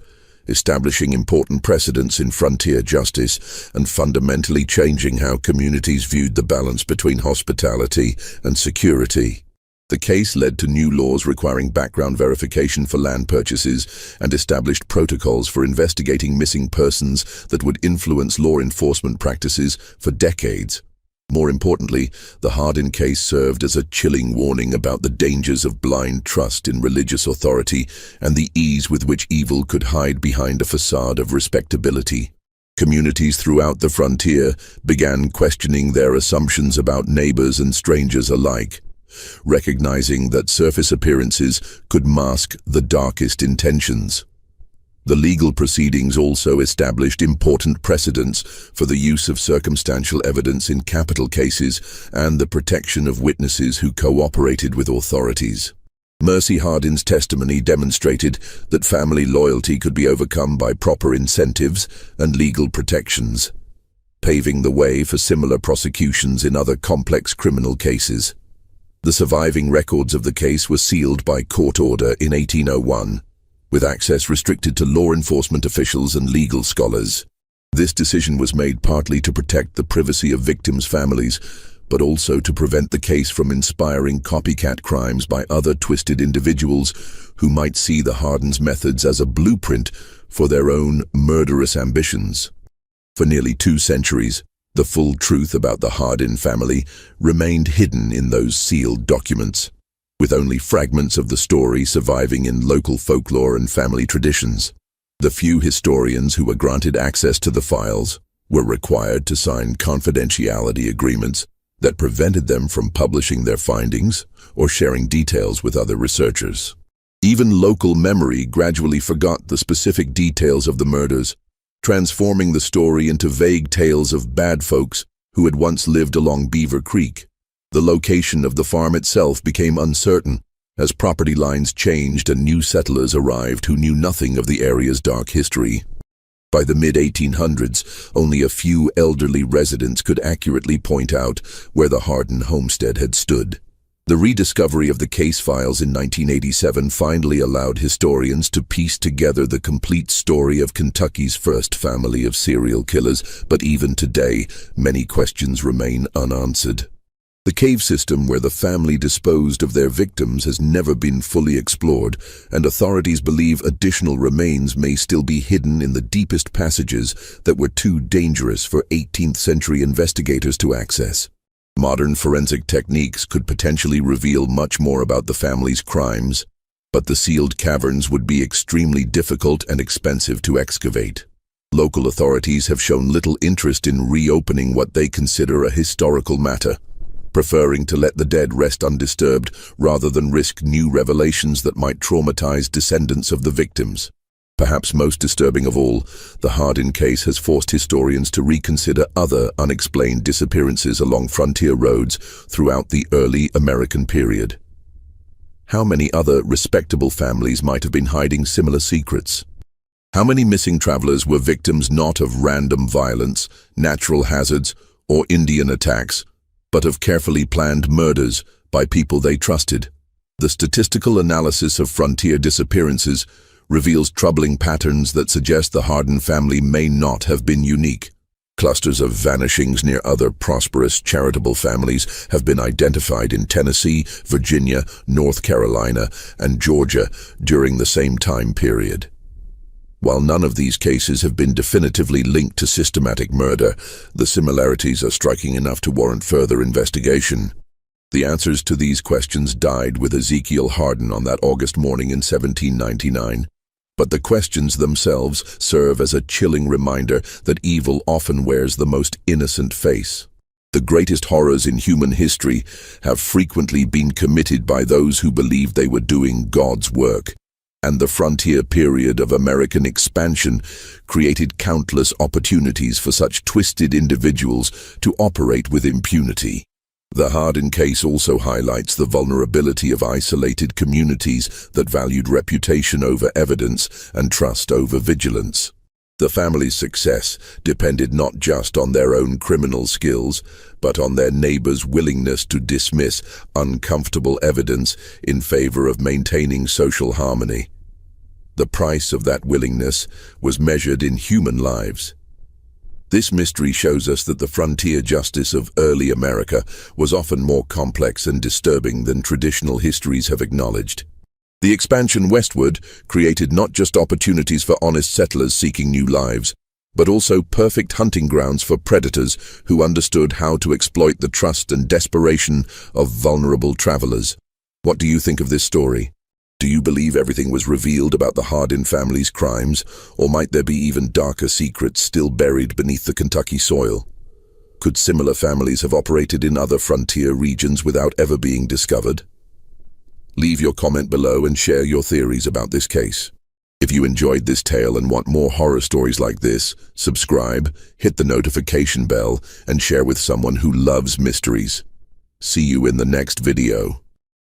establishing important precedents in frontier justice and fundamentally changing how communities viewed the balance between hospitality and security. The case led to new laws requiring background verification for land purchases and established protocols for investigating missing persons that would influence law enforcement practices for decades. More importantly, the Hardin case served as a chilling warning about the dangers of blind trust in religious authority and the ease with which evil could hide behind a facade of respectability. Communities throughout the frontier began questioning their assumptions about neighbors and strangers alike, recognizing that surface appearances could mask the darkest intentions. The legal proceedings also established important precedents for the use of circumstantial evidence in capital cases and the protection of witnesses who cooperated with authorities. Mercy Hardin's testimony demonstrated that family loyalty could be overcome by proper incentives and legal protections, paving the way for similar prosecutions in other complex criminal cases. The surviving records of the case were sealed by court order in 1801. With access restricted to law enforcement officials and legal scholars. This decision was made partly to protect the privacy of victims' families, but also to prevent the case from inspiring copycat crimes by other twisted individuals who might see the Hardins' methods as a blueprint for their own murderous ambitions. For nearly 2 centuries, the full truth about the Hardin family remained hidden in those sealed documents, with only fragments of the story surviving in local folklore and family traditions. The few historians who were granted access to the files were required to sign confidentiality agreements that prevented them from publishing their findings or sharing details with other researchers. Even local memory gradually forgot the specific details of the murders, transforming the story into vague tales of bad folks who had once lived along Beaver Creek. The location of the farm itself became uncertain as property lines changed and new settlers arrived who knew nothing of the area's dark history. By the mid-1800s, only a few elderly residents could accurately point out where the Hardin homestead had stood. The rediscovery of the case files in 1987 finally allowed historians to piece together the complete story of Kentucky's first family of serial killers, but even today, many questions remain unanswered. The cave system where the family disposed of their victims has never been fully explored, and authorities believe additional remains may still be hidden in the deepest passages that were too dangerous for 18th century investigators to access. Modern forensic techniques could potentially reveal much more about the family's crimes, but the sealed caverns would be extremely difficult and expensive to excavate. Local authorities have shown little interest in reopening what they consider a historical matter, preferring to let the dead rest undisturbed rather than risk new revelations that might traumatize descendants of the victims. Perhaps most disturbing of all, the Hardin case has forced historians to reconsider other unexplained disappearances along frontier roads throughout the early American period. How many other respectable families might have been hiding similar secrets? How many missing travelers were victims not of random violence, natural hazards, or Indian attacks, but of carefully planned murders by people they trusted? The statistical analysis of frontier disappearances reveals troubling patterns that suggest the Hardin family may not have been unique. Clusters of vanishings near other prosperous charitable families have been identified in Tennessee, Virginia, North Carolina, and Georgia during the same time period. While none of these cases have been definitively linked to systematic murder, the similarities are striking enough to warrant further investigation. The answers to these questions died with Ezekiel Hardin on that August morning in 1799. But the questions themselves serve as a chilling reminder that evil often wears the most innocent face. The greatest horrors in human history have frequently been committed by those who believed they were doing God's work. And the frontier period of American expansion created countless opportunities for such twisted individuals to operate with impunity. The Hardin case also highlights the vulnerability of isolated communities that valued reputation over evidence and trust over vigilance. The family's success depended not just on their own criminal skills, but on their neighbors' willingness to dismiss uncomfortable evidence in favor of maintaining social harmony. The price of that willingness was measured in human lives. This mystery shows us that the frontier justice of early America was often more complex and disturbing than traditional histories have acknowledged. The expansion westward created not just opportunities for honest settlers seeking new lives, but also perfect hunting grounds for predators who understood how to exploit the trust and desperation of vulnerable travelers. What do you think of this story? Do you believe everything was revealed about the Hardin family's crimes, or might there be even darker secrets still buried beneath the Kentucky soil? Could similar families have operated in other frontier regions without ever being discovered? Leave your comment below and share your theories about this case. If you enjoyed this tale and want more horror stories like this, subscribe, hit the notification bell, and share with someone who loves mysteries. See you in the next video.